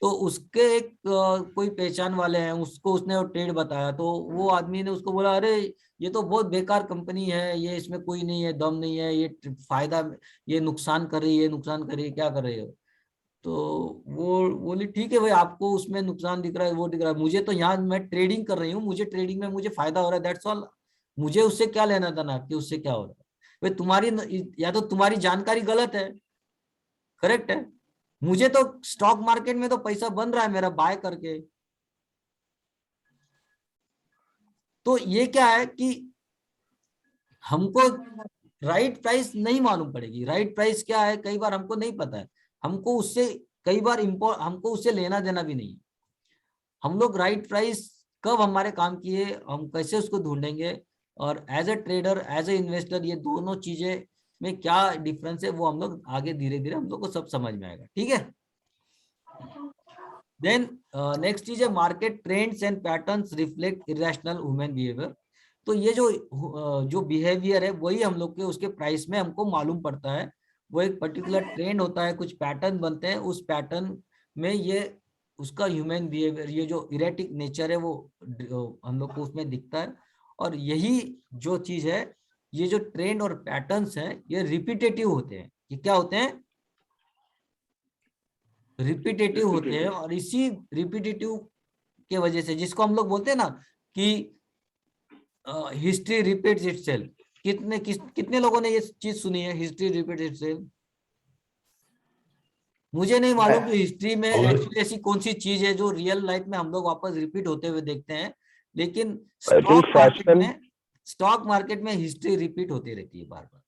तो उसके एक कोई पहचान वाले हैं, उसको उसने वो ट्रेड बताया, तो वो आदमी ने उसको बोला, अरे ये तो बहुत बेकार कंपनी है, ये इसमें कोई नहीं है, दम नहीं है, ये फायदा, ये नुकसान कर रही है, नुकसान कर रही है, क्या कर रही है? तो वो बोली ठीक है भाई, आपको उसमें नुकसान दिख रहा है, वो दिख रहा है, मुझे तो यहाँ मैं ट्रेडिंग कर रही हूँ, मुझे ट्रेडिंग में मुझे फायदा हो रहा है, दैट्स ऑल। मुझे उससे क्या लेना था ना कि उससे क्या हो रहा है। भाई तुम्हारी, या तो तुम्हारी जानकारी गलत है, करेक्ट है। मुझे तो स्टॉक मार्केट में तो पैसा बन रहा है मेरा बाय करके। तो ये क्या है कि हमको राइट प्राइस नहीं मालूम पड़ेगी। राइट प्राइस क्या है कई बार हमको नहीं पता है, हमको उससे कई बार हमको उससे लेना देना भी नहीं। हम लोग राइट प्राइस कब हमारे काम की है, हम कैसे उसको ढूंढेंगे, और as a trader, as a investor, ये दोनों चीजें में क्या डिफरेंस है वो हम लोग आगे धीरे धीरे हम लोग को सब समझ में आएगा। ठीक है, देन नेक्स्ट चीज है market trends and patterns reflect irrational human behaviour. तो ये जो बिहेवियर है वही हम लोग के उसके प्राइस में हमको मालूम पड़ता है। वो एक पर्टिकुलर ट्रेंड होता है, कुछ पैटर्न बनते हैं, उस पैटर्न में ये उसका ह्यूमन बिहेवियर, ये जो इरेटिक नेचर है वो हम लोग को उसमें दिखता है। और यही जो चीज है, ये जो ट्रेंड और पैटर्न्स हैं ये रिपीटेटिव होते हैं। ये क्या होते हैं? रिपीटेटिव होते हैं। और इसी रिपीटेटिव के वजह से, जिसको हम लोग बोलते हैं ना कि हिस्ट्री रिपीट्स इटसेल्फ, कितने लोगों ने ये चीज सुनी है, हिस्ट्री रिपीट्स इटसेल्फ? मुझे नहीं मालूम कि हिस्ट्री में एक्चुअली ऐसी कौन सी चीज है जो रियल लाइफ में हम लोग वापस रिपीट होते हुए देखते हैं, लेकिन स्टॉक मार्केट में हिस्ट्री रिपीट होती रहती है बार बार।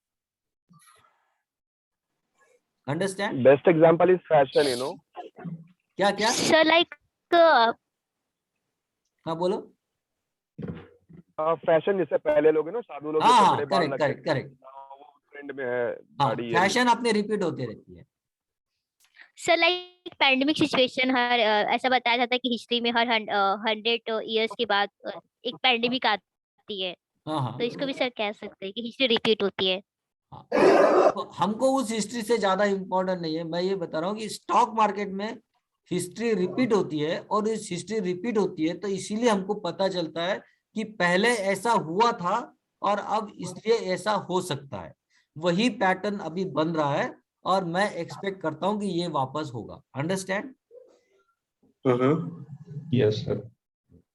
Understand? Best example is fashion, you know. क्या क्या? सर लाइक हाँ बोलो। फैशन जैसे पहले लोग है ना, साधु लोग हाँ बड़े बाल करेक्ट रखते करेक्ट थे, करेक्ट। वो ट्रेंड में है। हाँ, दाढ़ी फैशन अपने रिपीट होते रहती है। सर लाइक पैंडेमिक सिचुएशन, हर ऐसा बताया जाता है कि हिस्ट्री में हर 100 इयर्स के बाद एक पैंडेमिक आती है। हाँ हाँ, तो इसको भी सर कह सकते हैं कि हिस्ट्री रिपीट होती है। हाँ। तो हमको उस हिस्ट्री से ज्यादा इम्पोर्टेंट नहीं है। मैं ये बता रहा हूँ कि स्टॉक मार्केट में हिस्ट्री रिपीट होती है, और इस हिस्ट्री रिपीट होती है तो इसीलिए हमको पता चलता है कि पहले ऐसा हुआ था और अब इसलिए ऐसा हो सकता है। वही पैटर्न अभी बन रहा है और मैं एक्सपेक्ट करता हूं कि ये वापस होगा। अंडरस्टैंड? Yes sir.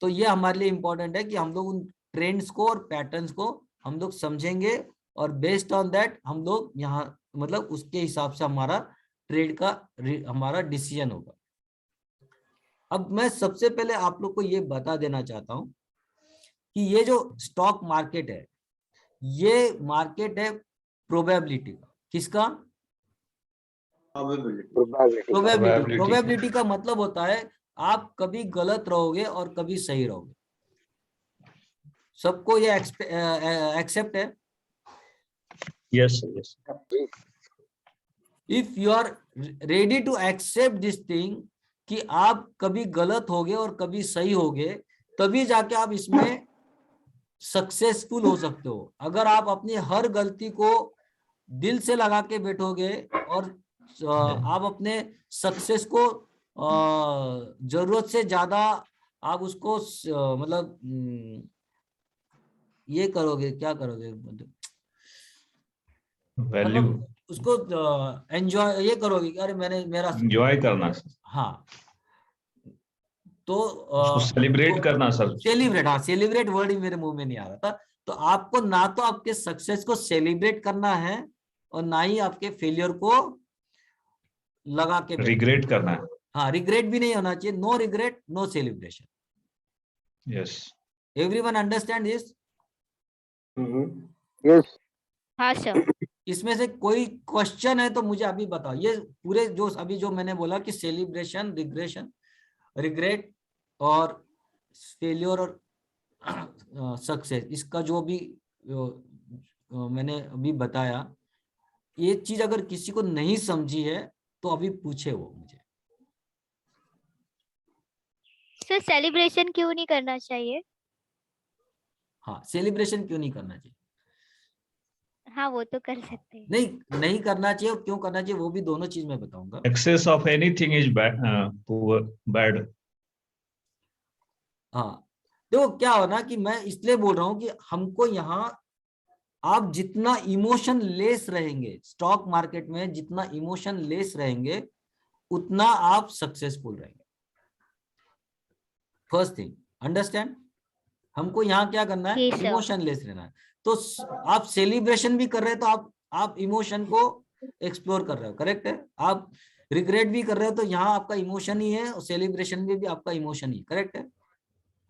तो ये हमारे लिए इंपॉर्टेंट है कि हम लोग उन ट्रेंड्स को और पैटर्न्स को हम लोग समझेंगे, और बेस्ड ऑन दैट हम लोग यहाँ मतलब उसके हिसाब से हमारा ट्रेड का हमारा डिसीजन होगा। अब मैं सबसे पहले आप लोग को ये बता देना चाहता हूं कि ये जो स्टॉक मार्केट है, ये मार्केट है प्रोबेबिलिटी का। किसका? प्रोबेबिलिटी का मतलब होता है आप कभी गलत रहोगे और कभी सही रहोगे। सबको ये एक्सेप्ट है? Yes yes. If you are ready to accept this thing कि आप कभी गलत होगे और कभी सही होगे, तभी जाके आप इसमें सक्सेसफुल हो सकते हो। अगर आप अपनी हर गलती को दिल से लगा के बैठोगे और आप अपने सक्सेस को जरूरत से ज्यादा आप उसको मतलब ये करोगे, क्या करोगे मतलब वैल्यू, उसको एंजॉय ये करोगे कि अरे मैंने मेरा एंजॉय करना। हाँ, तो उसको सेलिब्रेट करना सर। सेलिब्रेट, हाँ सेलिब्रेट वर्ड ही मेरे मुंह में नहीं आ रहा था। तो आपको ना तो आपके सक्सेस को सेलिब्रेट करना है और ना ही आपके फेलियर को लगा के रिग्रेट करना है। हाँ, रिग्रेट भी नहीं होना चाहिए। No regret, no celebration. Yes. Everyone understand this? Yes. हाँ सर। इसमें से कोई क्वेश्चन है तो मुझे अभी बताओ। ये पूरे जो अभी जो मैंने बोला कि सेलिब्रेशन, रिग्रेशन, रिग्रेट और फेलियर और सक्सेस, इसका जो भी मैंने अभी बताया, ये चीज अगर किसी को नहीं समझी है तो अभी पूछे वो मुझे। सर सेलिब्रेशन क्यों नहीं करना चाहिए? हाँ, सेलिब्रेशन क्यों नहीं करना चाहिए? हाँ वो तो कर सकते हैं। नहीं करना चाहिए, और क्यों करना चाहिए वो भी दोनों चीज मैं बताऊंगा। Excess of anything is bad. हाँ, देखो क्या हो ना कि मैं इसलिए बोल रहा हूँ कि हमको यहाँ आप जितना इमोशन लेस रहेंगे स्टॉक मार्केट में, जितना इमोशन लेस रहेंगे उतना आप सक्सेसफुल रहेंगे। First thing understand? हमको यहाँ क्या करना है? इमोशन लेस रहना है। तो आप सेलिब्रेशन भी कर रहे हैं तो आप इमोशन को एक्सप्लोर कर रहे हो, करेक्ट है। आप रिग्रेट भी कर रहे हो तो यहाँ आपका इमोशन ही है, और सेलिब्रेशन में भी आपका इमोशन ही, करेक्ट है।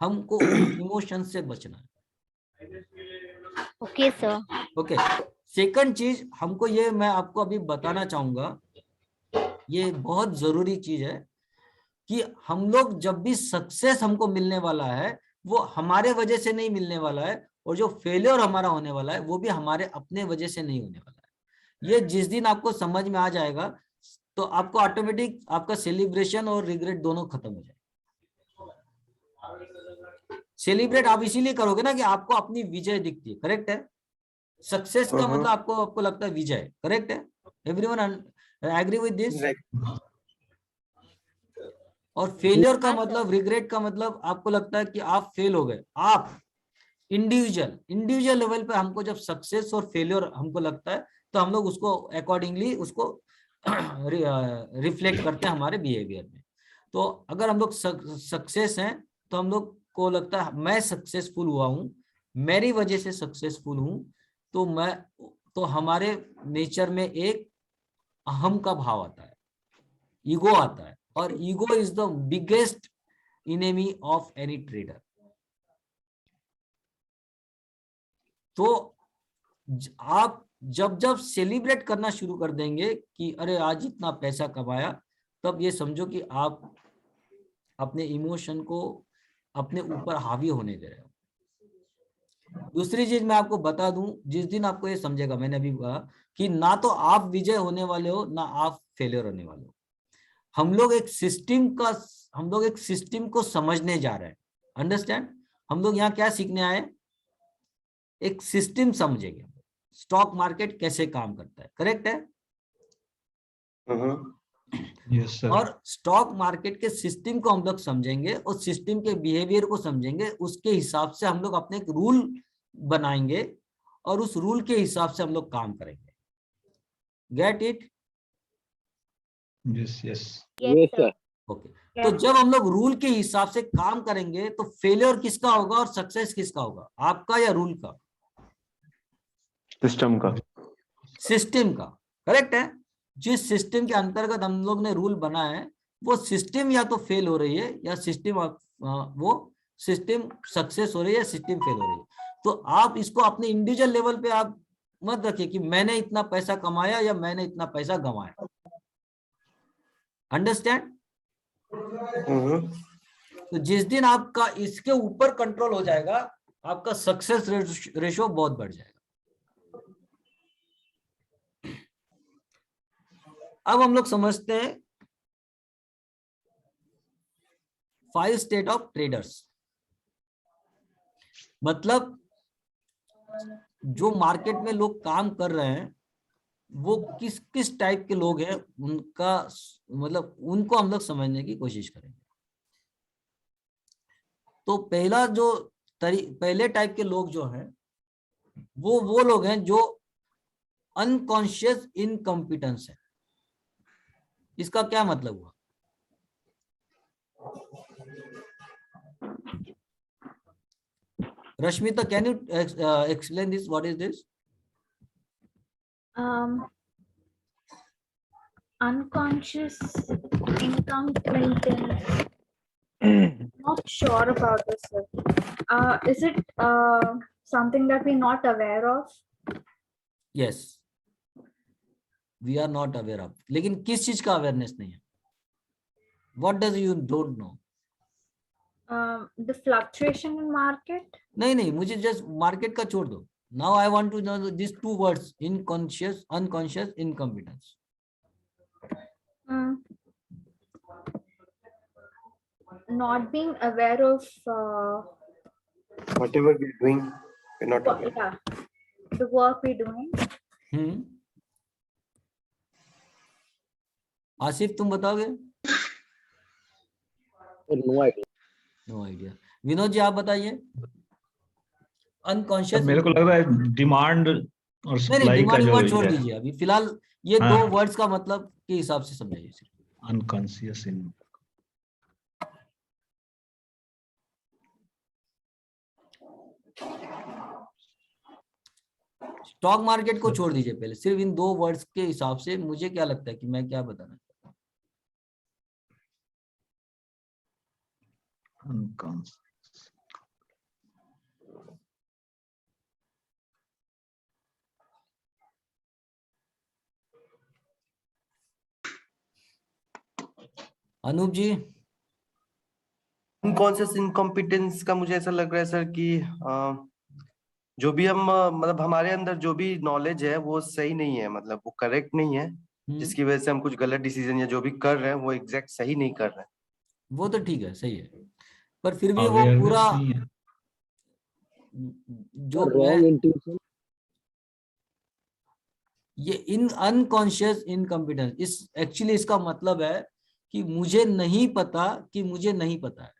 हमको इमोशन से बचना है। Okay sir. ओके, सेकंड चीज हमको ये मैं आपको अभी बताना चाहूंगा, ये बहुत जरूरी चीज है कि हम लोग जब भी सक्सेस हमको मिलने वाला है वो हमारे वजह से नहीं मिलने वाला है, और जो फेलियर हमारा होने वाला है वो भी हमारे अपने वजह से नहीं होने वाला है। ये जिस दिन आपको समझ में आ जाएगा तो आपको ऑटोमेटिक आपका सेलिब्रेशन और रिग्रेट दोनों खत्म हो जाए। सेलिब्रेट आप इसीलिए करोगे ना कि आपको अपनी विजय दिखती है, करेक्ट है। सक्सेस का मतलब आपको लगता है विजय, करेक्ट है। Everyone agree with this. और फेलियर का मतलब, रिग्रेट का मतलब आपको लगता है कि आप फेल हो गए। आप इंडिविजुअल लेवल पे हमको जब सक्सेस और फेलियर हमको लगता है तो हम लोग उसको अकॉर्डिंगली उसको रिफ्लेक्ट करते हैं हमारे बिहेवियर में। तो अगर हम लोग सक्सेस हैं तो हम लोग को लगता है मैं सक्सेसफुल हुआ हूं, मेरी वजह से सक्सेसफुल हूं, तो हमारे नेचर में एक अहम का भाव आता है, ईगो आता है, और ego is the biggest enemy of any trader. तो आप जब सेलिब्रेट करना शुरू कर देंगे कि अरे आज इतना पैसा कमाया, तब ये समझो कि आप अपने इमोशन को अपने ऊपर हावी होने दे रहे हो। दूसरी चीज मैं आपको बता दूं, जिस दिन आपको ये समझेगा, मैंने अभी कहा कि ना तो आप विजय होने वाले हो ना आप फेलियर होने वाले हो। हम लोग एक सिस्टम को समझने जा रहे हैं। अंडरस्टैंड? हम लोग यहाँ क्या सीखने आए? एक सिस्टम समझेंगे, स्टॉक मार्केट कैसे काम करता है, करेक्ट है। Yes sir. और स्टॉक मार्केट के सिस्टम को हम लोग समझेंगे और सिस्टम के बिहेवियर को समझेंगे, उसके हिसाब से हम लोग अपने एक रूल बनाएंगे और उस रूल के हिसाब से हम लोग काम करेंगे। Get it? Yes yes yes sir. Okay. तो जब हम लोग रूल के हिसाब से काम करेंगे तो फेलियर किसका होगा और सक्सेस किसका होगा? आपका या रूल का? सिस्टम का। सिस्टम का, करेक्ट है। जिस सिस्टम के अंतर्गत हम लोग ने रूल बनाया है वो सिस्टम या तो फेल हो रही है या वो सिस्टम सक्सेस हो रही है या सिस्टम फेल हो रही है। तो आप इसको अपने इंडिविजुअल लेवल पे आप मत रखिए कि मैंने इतना पैसा कमाया या मैंने इतना पैसा गंवाया। अंडरस्टैंड? तो जिस दिन आपका इसके ऊपर कंट्रोल हो जाएगा, आपका सक्सेस रेशो बहुत बढ़ जाएगा। अब हम लोग समझते हैं 5 स्टेट ऑफ ट्रेडर्स। मतलब जो मार्केट में लोग काम कर रहे हैं वो किस किस टाइप के लोग हैं, उनका मतलब उनको हम लोग समझने की कोशिश करेंगे। तो पहले टाइप के लोग जो हैं वो लोग हैं जो अनकॉन्शियस इनकॉम्पिटेंस है। इसका क्या मतलब हुआ? Rashmita, can you explain this? What is this? Unconscious incompetence. Not sure about this, sir. Is it something that we're not aware of? Yes. We are not aware of. लेकिन किस चीज का awareness नहीं है? What does you don't know? The fluctuation in market. नहीं, मुझे just market का छोड़ दो। Now I want to know these 2 words: unconscious, incompetence. Not being aware of whatever we're doing, we're not aware. yeah, the work we're doing. Asif, तुम बताओगे? No idea. Vinod ji, आप बताइए। Unconscious. मेरे को लग रहा है डिमांड और सप्लाई का जो छोड़ दीजिए अभी फिलहाल। ये 2 वर्ड्स का मतलब के हिसाब से समझाइए सिर्फ। अनकॉन्शियस इन स्टॉक मार्केट को छोड़ दीजिए पहले, सिर्फ इन 2 वर्ड्स के हिसाब से मुझे क्या लगता है कि मैं क्या बताना चाहता हूँ। अनूप जी। अनकॉन्शियस इनकॉम्पिटेंस का मुझे ऐसा लग रहा है सर कि जो भी हम मतलब हमारे अंदर जो भी नॉलेज है वो सही नहीं है, मतलब वो करेक्ट नहीं है। जिसकी वजह से हम कुछ गलत डिसीजन या जो भी कर रहे हैं वो एग्जैक्ट सही नहीं कर रहे हैं। वो तो ठीक है, सही है, पर फिर भी वो Awareness पूरा नहीं है। जो मैं ये इन अनकॉन्शियस इनकम्पिटेंस, इस एक्चुअली इसका मतलब है कि मुझे नहीं पता कि मुझे नहीं पता है,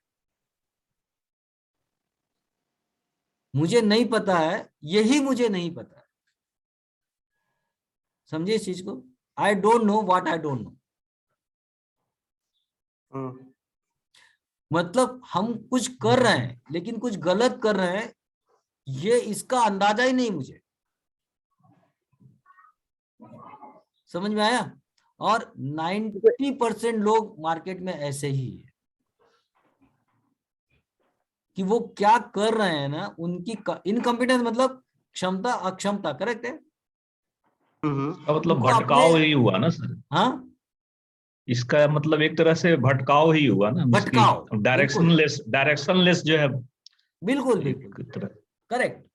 मुझे नहीं पता है, यही मुझे नहीं पता है। समझे इस चीज को? I don't know what I don't know. मतलब हम कुछ कर रहे हैं लेकिन कुछ गलत कर रहे हैं, ये इसका अंदाजा ही नहीं मुझे। समझ में आया? और 90% लोग मार्केट में ऐसे ही है कि वो क्या कर रहे हैं ना, उनकी इनकॉम्पिटेंस मतलब क्षमता अक्षमता, करेक्ट है? इसका मतलब उनको भटकाव अपने- ही हुआ ना सर, हाँ, इसका मतलब एक तरह से भटकाव ही हुआ ना, भटकाव, डायरेक्शनलेस जो है बिल्कुल एक बिल्कुल तरह। करेक्ट।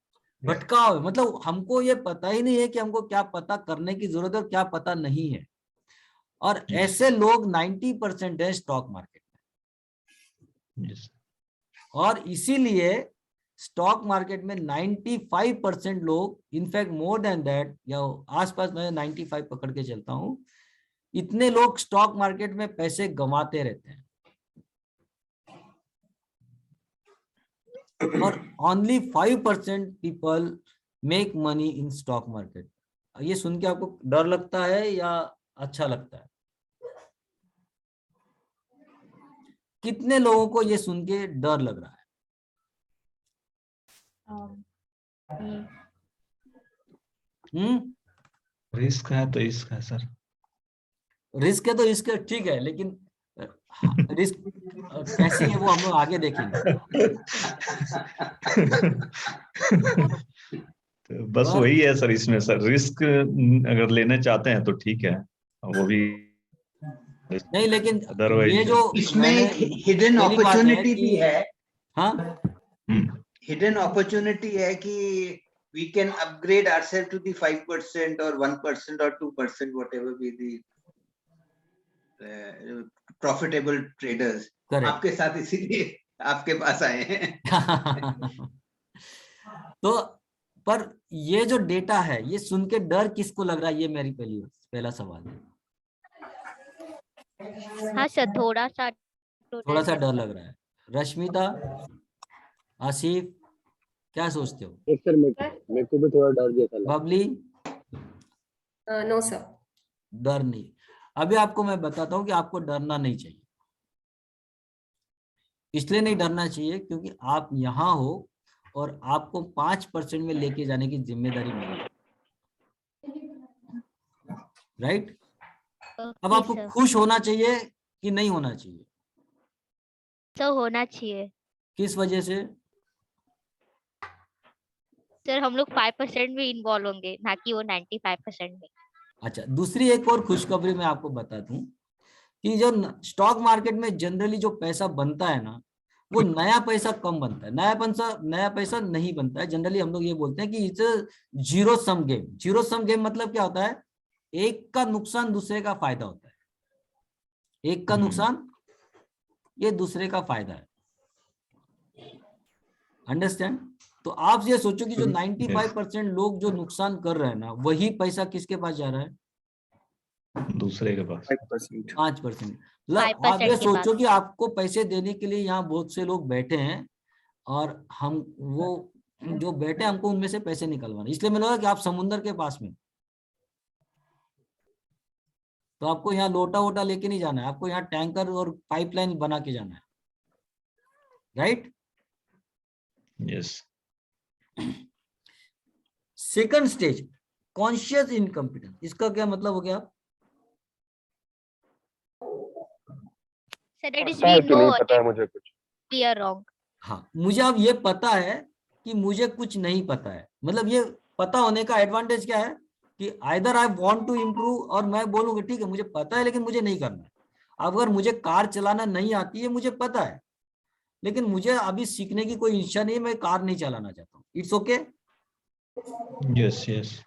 भटकाव मतलब हमको ये पता ही नहीं है कि हमको क्या पता करने की जरूरत है और क्या पता नहीं है। और ऐसे लोग 90% है स्टॉक मार्केट में। Yes. और इसीलिए स्टॉक मार्केट में 95% लोग, इनफैक्ट मोर देन दैट, या आसपास मैं 95 पकड़ के चलता हूं, इतने लोग स्टॉक मार्केट में पैसे गंवाते रहते हैं। और only 5% people make money in stock market. ये सुन के आपको डर लगता है या अच्छा लगता है? कितने लोगों को ये सुन के डर लग रहा है? रिस्क है तो इश्क है सर। रिस्क है तो इसके ठीक है, लेकिन रिस्क कैसी है वो हम लोग आगे देखेंगे। तो बस और- वही है सर, इसमें सर रिस्क अगर लेना चाहते हैं तो ठीक है, वो भी नहीं, लेकिन अदरवाइज ये जो इसमें मैंने एक हिडन पहली बात है अपॉर्चुनिटी भी कि है। हाँ, हिडन अपॉर्चुनिटी है कि we can upgrade ourselves to the 5% or 1% or 2%, whatever be the profitable traders. Correct. आपके साथ इसीलिए आपके पास आए हैं। तो पर ये जो डेटा है, ये सुन के डर किसको लग रहा है? ये मेरी पहला सवाल है। हाँ सर, थोड़ा सा डर लग रहा है। रश्मिता, आसिफ, क्या सोचते हो? एक सर मेरे को भी थोड़ा डर जैसा लगा। बबली? No sir. डर नहीं। अभी आपको मैं बताता हूँ कि आपको डरना नहीं चाहिए। इसलिए नहीं डरना चाहिए क्योंकि आप यहाँ हो और आपको 5% में लेके जाने की जिम्मेदारी मेरी है, राइट? अब आपको खुश होना चाहिए कि नहीं होना चाहिए? सर होना चाहिए। किस वजह से? सर हम लोग 5% में इन्वॉल्व होंगे, ना कि वो 95% में। अच्छा, दूसरी एक और खुशखबरी मैं आपको बता दूं कि जो स्टॉक मार्केट में जनरली जो पैसा बनता है ना, वो नया पैसा कम बनता है, नया पैसा नहीं बनता है। जनरली हम लोग ये बोलते हैं कि it's zero sum game. Zero sum game मतलब क्या होता है? एक का नुकसान दूसरे का फायदा होता है, एक का नुकसान ये दूसरे का फायदा है। अंडरस्टैंड? तो आप ये सोचो कि जो 95% लोग जो नुकसान कर रहे हैं ना, वही पैसा किसके पास जा रहा है? दूसरे के पास 5%। 5%। मतलब आप ये सोचो कि आपको पैसे देने के लिए यहाँ बहुत से लोग बैठे हैं और हम वो जो बैठे हमको उनमें से पैसे निकलवाने। इसलिए मैं लगा कि आप समुद्र के पास में, तो आपको यहाँ लोटा वोटा लेके नहीं जाना है, आपको यहाँ टैंकर और पाइपलाइन बना के जाना है, right? Yes. Second stage, conscious incompetence. इसका क्या मतलब हो गया? सर दैट इज पता है वी कि नहीं नो पता है मुझे कुछ। We are wrong. हाँ, मुझे अब ये पता है कि मुझे कुछ नहीं पता है। मतलब ये पता होने का एडवांटेज क्या है कि either I want to improve, और मैं बोलूंगा ठीक है मुझे पता है लेकिन मुझे नहीं करना है। अगर मुझे कार चलाना नहीं आती है, मुझे पता है, लेकिन मुझे अभी सीखने की कोई इच्छा नहीं है, मैं कार नहीं चलाना चाहता हूँ, इट्स ओके। Yes yes.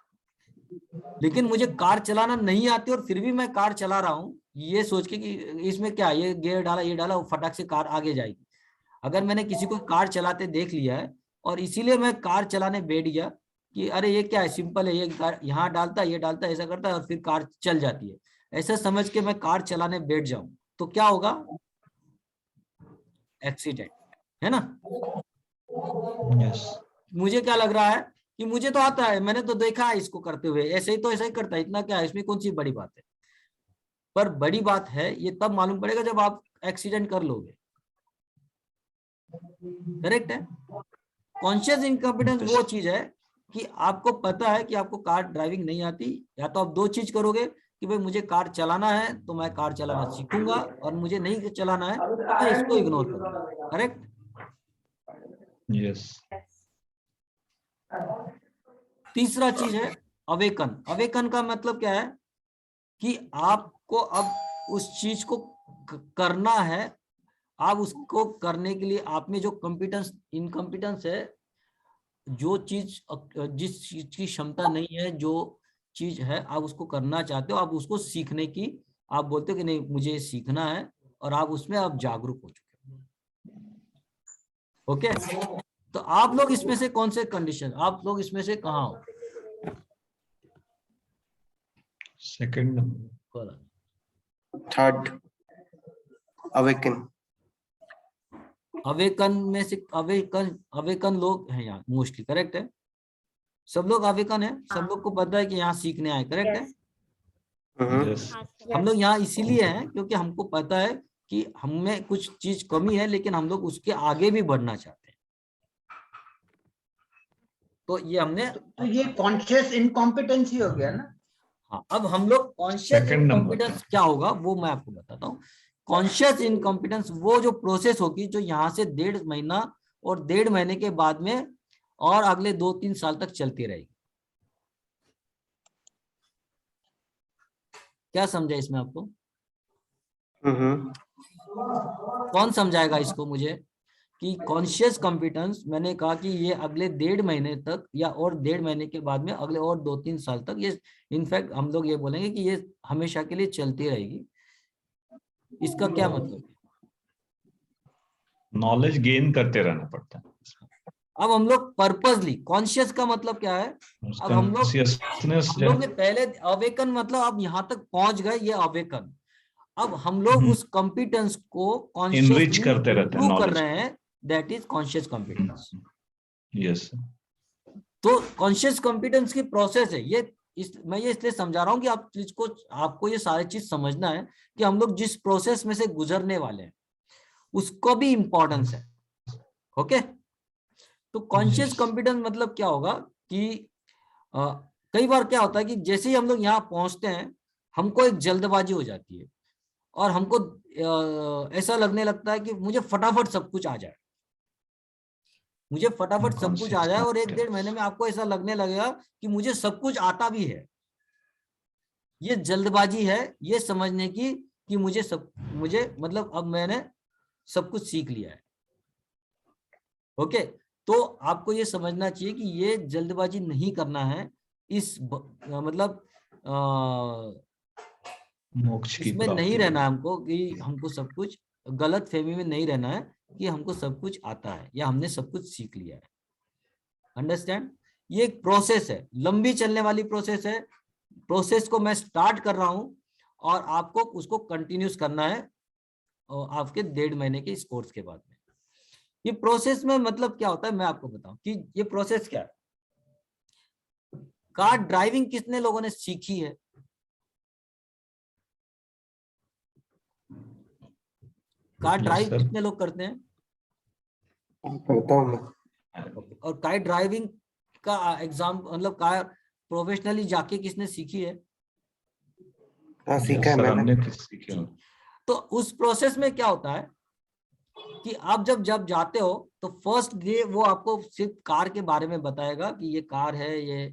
लेकिन मुझे कार चलाना नहीं आती और फिर भी मैं कार चला रहा हूँ, ये सोच के कि इसमें क्या, ये गियर डाला, ये डाला, फटाक से कार आगे जाएगी। अगर मैंने किसी को कार चलाते देख लिया है और इसीलिए मैं कार चलाने बैठ गया कि अरे ये क्या है, सिंपल है, ये यहाँ डालता है, ये डालता है, ऐसा करता है और फिर कार चल जाती है, ऐसा समझ के मैं कार चलाने बैठ जाऊं, तो क्या होगा? एक्सीडेंट, है ना? यस मुझे क्या लग रहा है कि मुझे तो आता है, मैंने तो देखा है इसको करते हुए, ऐसे ही तो ऐसा ही करता है, इतना क्या है इसमें, कौन सी बड़ी बात है? पर बड़ी बात है ये तब मालूम पड़ेगा जब आप एक्सीडेंट कर लोगे। करेक्ट है? कॉन्शियस इनकॉम्पिटेंस वो चीज है कि आपको पता है कि आपको कार ड्राइविंग नहीं आती, या तो आप दो चीज करोगे कि भाई मुझे कार चलाना है तो मैं कार चलाना सीखूंगा, और मुझे नहीं चलाना है तो मैं इसको इग्नोर करूंगा। करेक्ट? यस तीसरा चीज है अवेकन। अवेकन का मतलब क्या है कि आपको अब उस चीज को करना है, आप उसको करने के लिए आप में जो कॉम्पिटेंस इनकॉम्पिटेंस है, जो चीज जिस चीज की क्षमता नहीं है, जो चीज है आप उसको करना चाहते हो, आप उसको सीखने की आप बोलते हो कि नहीं मुझे सीखना है, और आप उसमें आप जागरूक हो चुके हो। ओके, तो आप लोग इसमें से कौन से कंडीशन, आप लोग इसमें से कहाँ हो? Second third awaken. अवेकन में से अवेकन लोग हैं यहाँ मोस्टली। करेक्ट है? सब लोग अवेकन है, सब लोग को पता है कि यहाँ सीखने आए। करेक्ट है? यस हम लोग यहाँ इसीलिए हैं क्योंकि हमको पता है कि हमें कुछ चीज कमी है, लेकिन हम लोग उसके आगे भी बढ़ना चाहते हैं। तो ये हमने तो ये कॉन्शियस इनकॉम्पिटेंसी हो गया ना। हाँ, अब हम लोग कॉन्शियस Second number इनकॉम्पिटेंस क्या होगा वो मैं आपको बताता हूँ। कॉन्शियस इनकॉम्पिटेंस वो जो प्रोसेस होगी जो यहाँ से 1.5 महीना और 1.5 महीने के बाद में और अगले 2-3 साल तक चलती रहेगी। क्या समझा इसमें आपको? कौन समझाएगा इसको मुझे कि कॉन्शियस कॉम्पिटेंस, मैंने कहा कि ये अगले 1.5 महीने तक या और 1.5 महीने के बाद में अगले और 2-3 साल तक, ये इनफैक्ट हम लोग ये बोलेंगे कि ये हमेशा के लिए चलती रहेगी। इसका क्या मतलब है? नॉलेज गेन करते रहना पड़ता है। अब हम लोग पर्पसली, कॉन्शियस का मतलब क्या है? अब हम लोग ने पहले अवेकन मतलब अब यहाँ तक पहुंच गए, ये अवेकन। अब हम लोग उस कॉम्पिटेंस को Enrich करते रहते हैं improve कर knowledge रहे हैं, that is conscious competence. Yes तो कॉन्शियस कॉम्पिटेंस की प्रोसेस है ये। मैं ये इसलिए समझा रहा हूँ कि आप चीज को, आपको ये सारी चीज समझना है कि हम लोग जिस प्रोसेस में से गुजरने वाले हैं उसको भी इंपॉर्टेंस है। ओके, तो कॉन्शियस कॉम्पिटेंस मतलब क्या होगा कि कई बार क्या होता है कि जैसे ही हम लोग यहाँ पहुंचते हैं हमको एक जल्दबाजी हो जाती है और हमको ऐसा लगने लगता है कि मुझे फटाफट सब कुछ आ जाए, मुझे फटाफट सब कुछ आ जाए, और 1-1.5 महीने में आपको ऐसा लगने लगेगा कि मुझे सब कुछ आता भी है। ये जल्दबाजी है ये समझने की कि मुझे मतलब अब मैंने सब कुछ सीख लिया है। ओके, तो आपको ये समझना चाहिए कि ये जल्दबाजी नहीं करना है, मतलब मोक्ष की इसमें प्राप्ति नहीं रहना हमको कि हमको सब कुछ, गलत फहमी में नहीं रहना है कि हमको सब कुछ आता है या हमने सब कुछ सीख लिया है। अंडरस्टैंड? ये एक प्रोसेस है, लंबी चलने वाली प्रोसेस है। प्रोसेस को मैं स्टार्ट कर रहा हूं और आपको उसको कंटिन्यूस करना है और आपके 1.5 महीने के इस कोर्स के बाद में। ये प्रोसेस में मतलब क्या होता है मैं आपको बताऊं कि ये प्रोसेस क्या है। कार ड्राइविंग कितने लोगों ने सीखी है? कार ड्राइव कितने लोग करते हैं? और कार ड्राइविंग का एग्जाम मतलब कार प्रोफेशनली जाके किसने सीखी है? सीखा है मैंने। तो उस प्रोसेस में क्या होता है कि आप जब जाते हो तो फर्स्ट डे वो आपको सिर्फ कार के बारे में बताएगा कि ये कार है, ये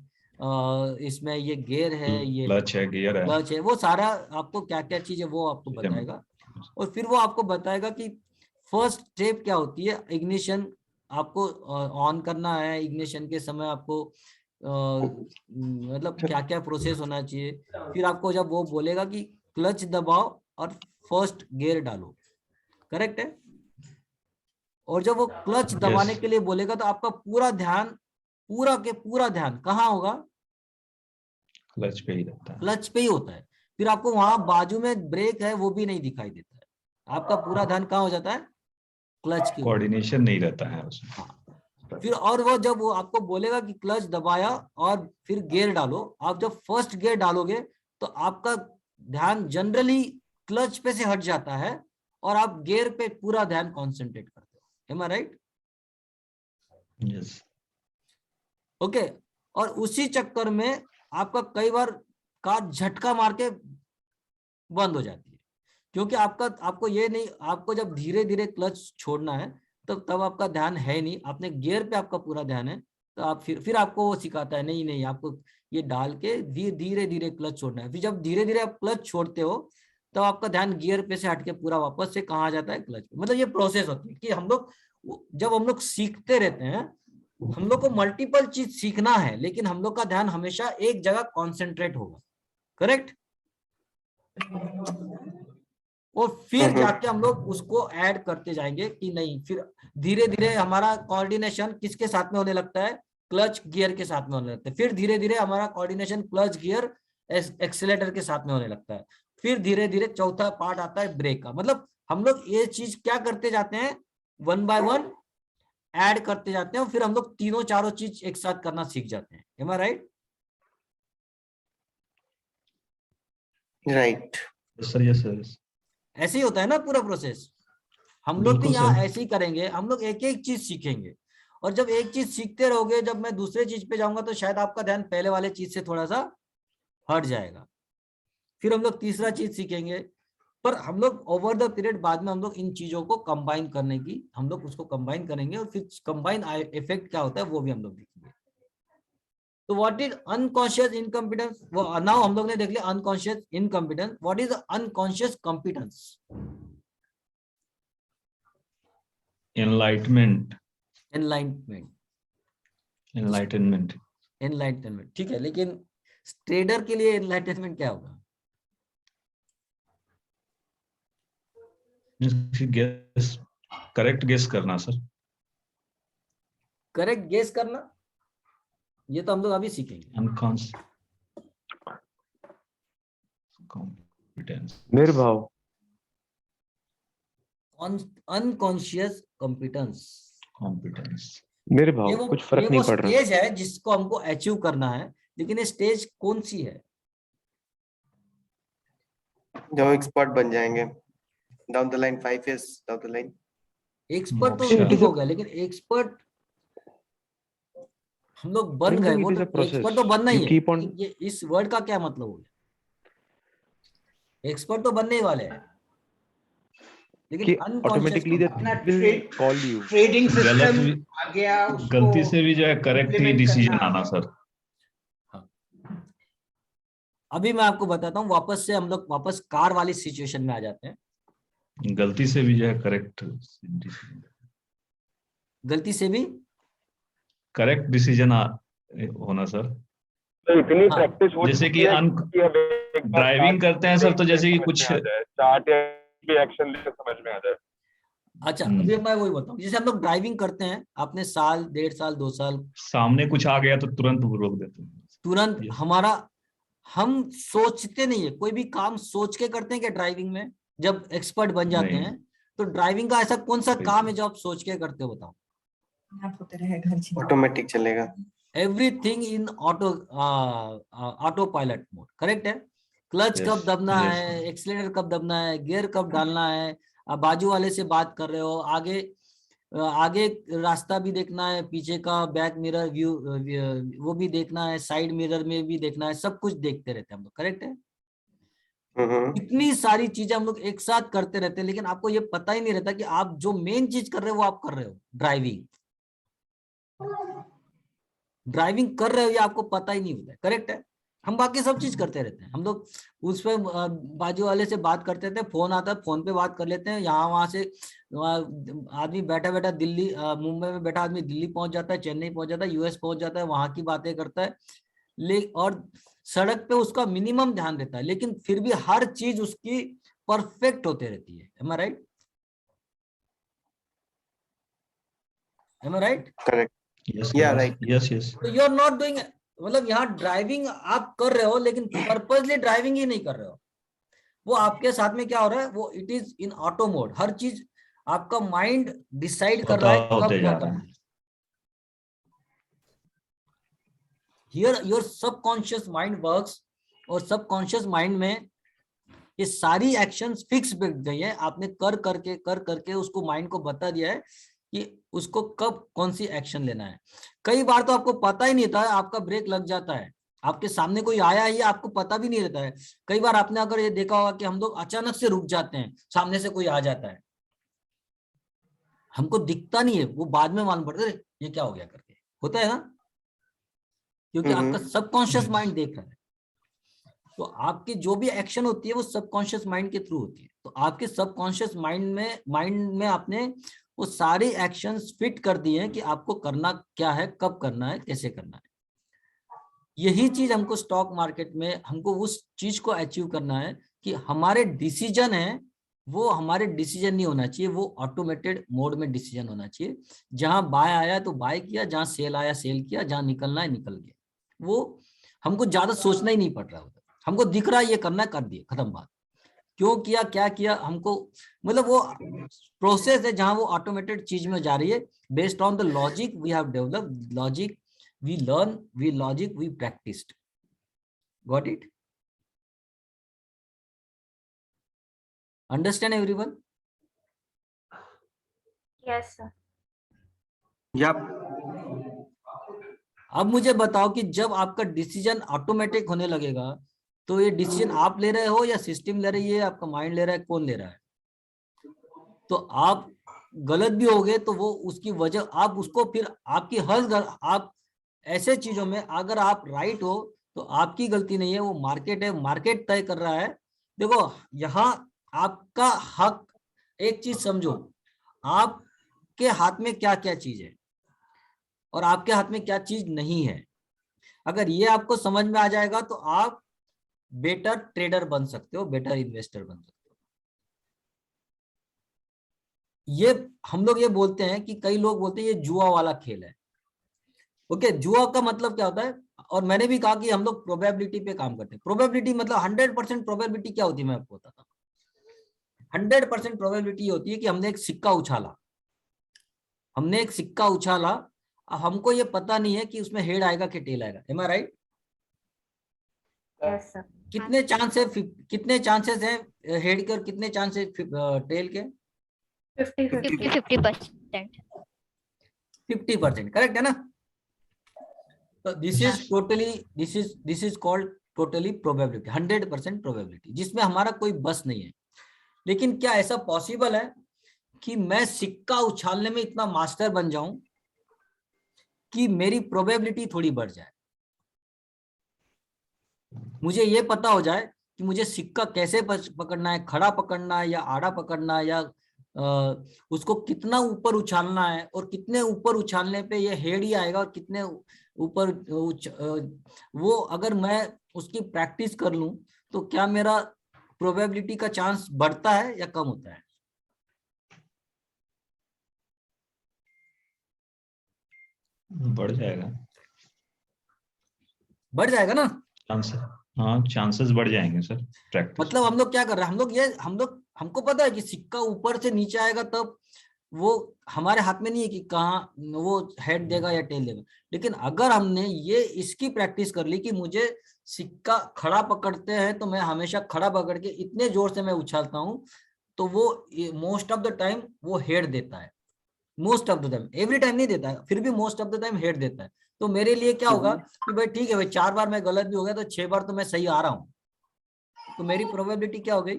इसमें ये गियर है, ये क्लच है, गियर है, क्लच है, वो सारा आपको क्या क्या चीज है वो आपको बताएगा। और फिर वो आपको बताएगा कि फर्स्ट स्टेप क्या होती है, इग्निशन आपको ऑन करना है, इग्निशन के समय आपको मतलब क्या क्या प्रोसेस होना चाहिए। फिर आपको जब वो बोलेगा कि क्लच दबाओ और फर्स्ट गियर डालो, करेक्ट है। और जब वो क्लच दबाने के लिए बोलेगा तो आपका पूरा ध्यान, पूरा के पूरा ध्यान कहाँ होगा? क्लच पे ही रहता है। क्लच पे ही होता है। फिर आपको वहां बाजू में ब्रेक है वो भी नहीं दिखाई देता है, आपका पूरा ध्यान कहाँ हो जाता है? क्लच के ऊपर। कोऑर्डिनेशन नहीं रहता है उसमें। हाँ। फिर और वो जब वो आपको बोलेगा कि क्लच दबाया और फिर गियर डालो, आप जब फर्स्ट गियर डालोगे तो आपका ध्यान जनरली क्लच पे से हट जाता है और आप गियर पे पूरा ध्यान कॉन्सेंट्रेट करते हो। M I right? Yes. Okay. और उसी चक्कर में आपका कई बार कार झटका मार के बंद हो जाती है, क्योंकि आपको ये नहीं, आपको जब धीरे धीरे क्लच छोड़ना है तब आपका ध्यान है नहीं, आपने गियर पे आपका पूरा ध्यान है, तो आप फिर आपको वो सिखाता है नहीं आपको ये डाल के धीरे धीरे क्लच छोड़ना है। फिर जब धीरे धीरे आप क्लच छोड़ते हो तब आपका ध्यान गियर पे से हटके पूरा वापस से कहाँ जाता है? क्लच पे। मतलब ये प्रोसेस होती है कि जब हम लोग सीखते रहते हैं, हम लोग को मल्टीपल चीज सीखना है, लेकिन हम लोग का ध्यान हमेशा एक जगह कॉन्सेंट्रेट होगा, करेक्ट। और फिर जाके हम लोग उसको ऐड करते जाएंगे कि नहीं, फिर धीरे धीरे हमारा कोऑर्डिनेशन किसके साथ में होने लगता है? क्लच गियर के साथ में होने लगता है। फिर धीरे धीरे हमारा कोऑर्डिनेशन क्लच गियर एक्सीलरेटर के साथ में होने लगता है। फिर धीरे धीरे चौथा पार्ट आता है ब्रेक का। मतलब हम लोग ये चीज क्या करते जाते हैं? वन बाय वन ऐड करते जाते हैं, और फिर हम लोग तीनों चारों चीज एक साथ करना सीख जाते हैं। Am I right? Right sir yes sir. ऐसे ही होता है ना पूरा प्रोसेस। हम लोग भी बिल्कुल यहाँ सर। ऐसे ही करेंगे, हम लोग एक एक चीज सीखेंगे, और जब एक चीज सीखते रहोगे, जब मैं दूसरे चीज पे जाऊंगा तो शायद आपका ध्यान पहले वाले चीज से थोड़ा सा हट जाएगा। फिर हम लोग तीसरा चीज सीखेंगे, पर हम लोग ओवर द पीरियड बाद में हम लोग इन चीजों को कंबाइन करने की, हम लोग उसको कंबाइन करेंगे, और फिर कंबाइन इफेक्ट क्या होता है वो भी हम लोग देखेंगे। तो व्हाट इज अनकॉन्शियस इनकम्पिटेंस? वो नाउ हम लोग ने देख लिया unconscious incompetence. What is unconscious competence? Enlightenment. Enlightenment ठीक है, लेकिन ट्रेडर के लिए एनलाइटनमेंट क्या होगा? गेस, करेक्ट गेस करना सर। करेक्ट गेस करना, ये तो हम लोग अभी सीखेंगे। निर्भाव। Unconscious competence. निर्भाव, कुछ फर्क नहीं पड़ रहा। स्टेज है जिसको हमको अचीव करना है, लेकिन ये स्टेज कौन सी है? जब एक्सपर्ट बन जाएंगे down the line, 5 years down the line. Expert तो ठीक हो गया, लेकिन एक्सपर्ट हम लोग बन गए, वो तो एक्सपर्ट तो बनना ही है। ये इस वर्ड का क्या मतलब हो गया? एक्सपर्ट तो बनने ही वाले हैं, लेकिन automatically call you. Trading system आ गया, गलती से भी जो है करेक्ट ही डिसीजन आना सर। अभी मैं आपको बताता हूँ, वापस से हम लोग वापस कार वाली सिचुएशन में आ जाते हैं। गलती से भी जो है करेक्ट, गलती से भी करेक्ट डिसीजन होना सर। तो इतनी प्रैक्टिस हो, जैसे कि ड्राइविंग करते हैं सर, तो जैसे कि कुछ चार्ट या एक्शन लेकर समझ में आ जाए। अच्छा, अभी मैं वही बताऊं, जैसे हम लोग ड्राइविंग करते हैं, आपने साल, 1.5 साल, 2 साल, सामने कुछ आ गया तो तुरंत रोक देते हैं। तुरंत हमारा, हम सोचते नहीं है, कोई भी काम सोच के करते हैं क्या ड्राइविंग में? जब एक्सपर्ट बन जाते हैं तो ड्राइविंग का ऐसा कौन सा काम है जो आप सोच के करते हो? बताओ। ऑटोमेटिक चलेगा। Everything in auto pilot mode, correct है। क्लच कब दबना है, एक्सीलरेटर कब दबना है, गियर कब डालना है, आप बाजू वाले से बात कर रहे हो, आगे रास्ता भी देखना है, पीछे का बैक मिरर व्यू वो भी देखना है, साइड मिरर में भी देखना है, सब कुछ देखते रहते हैं हम लोग, करेक्ट है। इतनी सारी चीजें हम लोग एक साथ करते रहते हैं, लेकिन आपको ये पता ही नहीं रहता कि आप जो मेन चीज कर रहे हो वो आप कर रहे हो। ड्राइविंग कर रहे हो, ये आपको पता ही नहीं होता है, करेक्ट है। हम बाकी सब चीज करते रहते हैं। हम लोग उस पे बाजू वाले से बात करते थे, फोन आता है फोन पे बात कर लेते हैं, यहाँ वहां से आदमी बैठा बैठा दिल्ली मुंबई में बैठा आदमी दिल्ली पहुंच जाता है, चेन्नई पहुंच जाता है, यूएस पहुंच जाता है, वहां की बातें करता है। और सड़क पे उसका मिनिमम ध्यान देता है, लेकिन फिर भी हर चीज उसकी परफेक्ट होते रहती है। Am I right? Am I right? Correct. Yes, Yeah, yes, right. yes, yes. तो यू आर नॉट डूइंग, मतलब यहाँ ड्राइविंग आप कर रहे हो लेकिन पर्पसली ड्राइविंग ही नहीं कर रहे हो। वो आपके साथ में क्या हो रहा है, वो it is in auto mode. हर चीज आपका माइंड डिसाइड कर रहा है स्वतः होते कब जा क्या रहा करना है। है। Here your subconscious mind works, और सबकॉन्शियस माइंड में ये सारी एक्शंस फिक्स बैठ गई है। आपने कर करके उसको माइंड को बता दिया है कि उसको कब कौन सी एक्शन लेना है। कई बार तो आपको पता ही नहीं था, आपका ब्रेक लग जाता है, आपके सामने कोई आया ही आपको पता भी नहीं रहता है। कई बार आपने अगर ये देखा होगा कि हम लोग अचानक से रुक जाते हैं, सामने से कोई आ जाता है, हमको दिखता नहीं है, वो बाद में मालूम पड़ता है ये क्या हो गया करके, होता है ना, क्योंकि आपका सबकॉन्शियस माइंड देख रहा है। तो आपकी जो भी एक्शन होती है वो सबकॉन्शियस माइंड के थ्रू होती है। तो आपके सबकॉन्शियस माइंड में आपने वो सारी एक्शंस फिट कर दिए हैं कि आपको करना क्या है, कब करना है, कैसे करना है। यही चीज हमको स्टॉक मार्केट में हमको उस चीज को अचीव करना है कि हमारे डिसीजन है वो हमारे डिसीजन नहीं होना चाहिए, वो ऑटोमेटेड मोड में डिसीजन होना चाहिए। जहां बाय आया तो बाय किया, जहां सेल आया सेल किया, जहां निकलना है निकल गया। वो हमको ज्यादा सोचना ही नहीं पड़ रहा होता, हमको दिख रहा है ये करना है, कर दिए, खत्म बात। क्यों किया, क्या किया, हमको मतलब वो प्रोसेस है जहां वो ऑटोमेटेड चीज में जा रही है। Based on the logic we have developed, logic we learn, we logic, we practiced. Got it? Understand everyone? Yes, sir. Yep. अब मुझे बताओ कि जब आपका डिसीजन ऑटोमेटिक होने लगेगा तो ये डिसीजन आप ले रहे हो या सिस्टम ले रही है, आपका माइंड ले रहा है, कौन ले रहा है? तो आप गलत भी होगे तो वो उसकी वजह आप उसको फिर आपकी आप ऐसे चीजों में अगर आप राइट हो तो आपकी गलती नहीं है, वो मार्केट है, मार्केट तय कर रहा है। देखो यहाँ आपका हक, एक चीज समझो, आपके हाथ में क्या क्या चीज है और आपके हाथ में क्या चीज नहीं है। अगर ये आपको समझ में आ जाएगा तो आप बेटर ट्रेडर बन सकते हो, बेटर इन्वेस्टर बन सकते हो। ये हम लोग ये बोलते हैं कि कई लोग बोलते हैं ये जुआ वाला खेल है। ओके, जुआ का मतलब क्या होता है, और मैंने भी कहा कि हम लोग प्रोबेबिलिटी पे काम करते हैं। प्रोबेबिलिटी मतलब 100% प्रोबेबिलिटी क्या होती है, मैं आपको बताता हूँ। 100% प्रोबेबिलिटी होती है कि हमने एक सिक्का उछाला, अब हमको ये पता नहीं है कि उसमें हेड आएगा कि टेल आएगा। M I right? Yes, sir. कितने चांसेस हैं हेड के और कितने चांसेस टेल के? 50%. 50%, करेक्ट है ना? तो this is called totally probability, 100% probability, जिसमें हमारा कोई बस नहीं है। लेकिन क्या ऐसा पॉसिबल है कि मैं सिक्का उछालने में इतना मास्टर बन जाऊं कि मेरी प्रोबेबिलिटी थोड़ी बढ़ जाए, मुझे ये पता हो जाए कि मुझे सिक्का कैसे पकड़ना है, खड़ा पकड़ना है या आड़ा पकड़ना है, या उसको कितना ऊपर उछालना है, और कितने ऊपर उछालने पे ये हेड ही आएगा और कितने ऊपर वो अगर मैं उसकी प्रैक्टिस कर लूं तो क्या मेरा प्रोबेबिलिटी का चांस बढ़ता है या कम होता है? बढ़ जाएगा, बढ़ जाएगा ना? चांसेस, हाँ चांसेस बढ़ जाएंगे सर प्रैक्टिस। मतलब हम लोग क्या कर रहे हैं, हमको पता है कि सिक्का ऊपर से नीचे आएगा तब वो हमारे हाथ में नहीं है कि कहाँ वो हेड देगा या टेल देगा। लेकिन अगर हमने ये इसकी प्रैक्टिस कर ली कि मुझे सिक्का खड़ा पकड़ते हैं तो मैं हमेशा खड़ा पकड़ के इतने जोर से मैं उछालता हूं, तो वो मोस्ट ऑफ द टाइम वो हेड देता है। Most of the time, every time नहीं देता है, फिर भी most of the time head देता है। तो मेरे लिए क्या होगा कि भाई ठीक है भाई, 4 बार मैं गलत भी हो गया तो 6 बार तो मैं सही आ रहा हूं, तो मेरी प्रोबेबिलिटी क्या हो गई,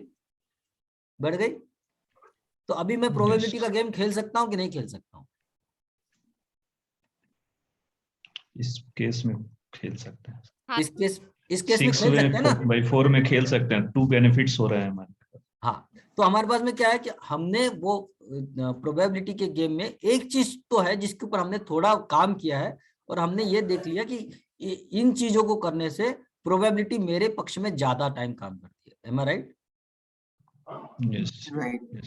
बढ़ गई। तो अभी मैं प्रोबेबिलिटी का गेम खेल सकता हूं कि नहीं खेल सकता हूं? इस केस में खेल सकते हैं। हाँ, इस केस इस केस में 6 खेल सकते हैं ना। बाई 4 में खेल सकते हैं, 2 बेनिफिट्स हो रहे हैं हमारे। हाँ, तो हमारे पास में क्या है कि हमने वो प्रोबेबिलिटी के गेम में एक चीज तो है जिसके ऊपर हमने थोड़ा काम किया है, और हमने ये देख लिया कि इन चीजों को करने से प्रोबेबिलिटी मेरे पक्ष में ज्यादा टाइम काम करती है। M I right? Yes Right.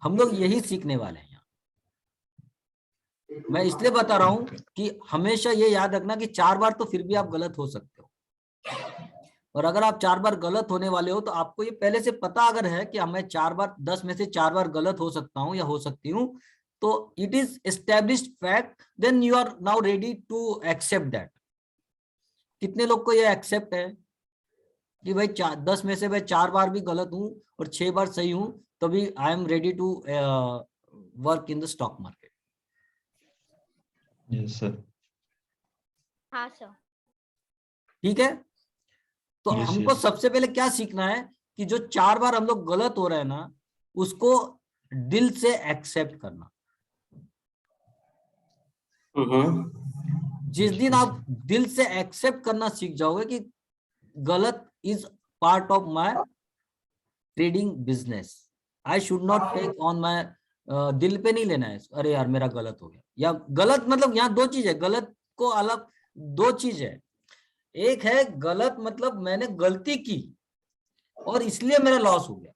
हम लोग यही सीखने वाले हैं यहाँ। मैं इसलिए बता रहा हूं कि हमेशा ये याद रखना कि 4 बार तो फिर भी आप गलत हो सकते हो, और अगर आप 4 बार गलत होने वाले हो तो आपको ये पहले से पता अगर है कि मैं 4 बार 10 में से 4 बार गलत हो सकता हूं या हो सकती हूँ, तो it is established fact, then you are now ready to accept that. कितने लोग को ये एक्सेप्ट है कि भाई 10 में से मैं 4 बार भी गलत हूं और 6 बार सही हूं, तो भी I am ready to work in the stock market. Yes sir. हाँ सर। ठीक है, तो Yes, हमको yes. सबसे पहले क्या सीखना है कि जो 4 बार हम लोग गलत हो रहे हैं ना, उसको दिल से एक्सेप्ट करना। जिस दिन आप दिल से एक्सेप्ट करना सीख जाओगे कि गलत is part of my trading business, I should not take on my, दिल पे नहीं लेना है अरे यार मेरा गलत हो गया, या गलत मतलब यहाँ 2 चीज है, गलत को अलग 2 चीज है। एक है गलत मतलब मैंने गलती की और इसलिए मेरा लॉस हो गया,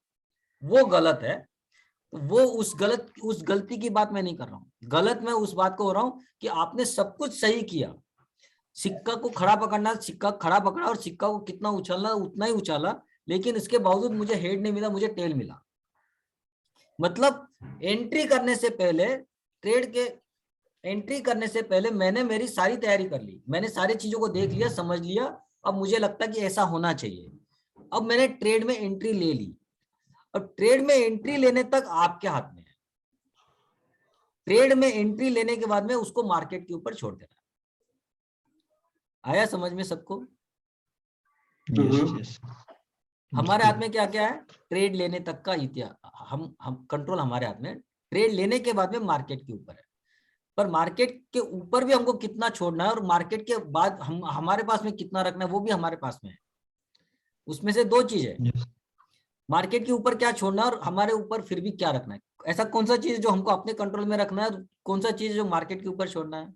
वो गलत है। वो उस गलती की बात मैं नहीं कर रहा हूँ। गलत मैं उस बात को हो रहा हूँ कि आपने सब कुछ सही किया, सिक्का को खड़ा पकड़ना, सिक्का खड़ा पकड़ा और सिक्का को कितना उछलना उतना ही उछाला, लेकिन इसके बावजूद मुझे हेड नहीं मिला, मुझे टेल मिला। मतलब एंट्री करने से पहले, ट्रेड के एंट्री करने से पहले मैंने मेरी सारी तैयारी कर ली, मैंने सारी चीजों को देख लिया, समझ लिया, अब मुझे लगता कि ऐसा होना चाहिए। अब मैंने ट्रेड में एंट्री ले ली, और ट्रेड में एंट्री लेने तक आपके हाथ में है। ट्रेड में एंट्री लेने के बाद में उसको मार्केट के ऊपर छोड़ देना। आया समझ में सबको? यस। हमारे हाथ में क्या क्या है? ट्रेड लेने तक का इतिहास, हम कंट्रोल हमारे हाथ में। ट्रेड लेने के बाद में मार्केट के ऊपर है, पर मार्केट के ऊपर भी हमको कितना छोड़ना है और मार्केट के बाद हमारे पास में कितना रखना है वो भी हमारे पास में है। उसमें से 2 चीज है, मार्केट के ऊपर क्या छोड़ना है और हमारे ऊपर फिर भी क्या रखना है। ऐसा कौन सा चीज जो हमको अपने कंट्रोल में रखना है, कौन सा चीज जो मार्केट के ऊपर छोड़ना है?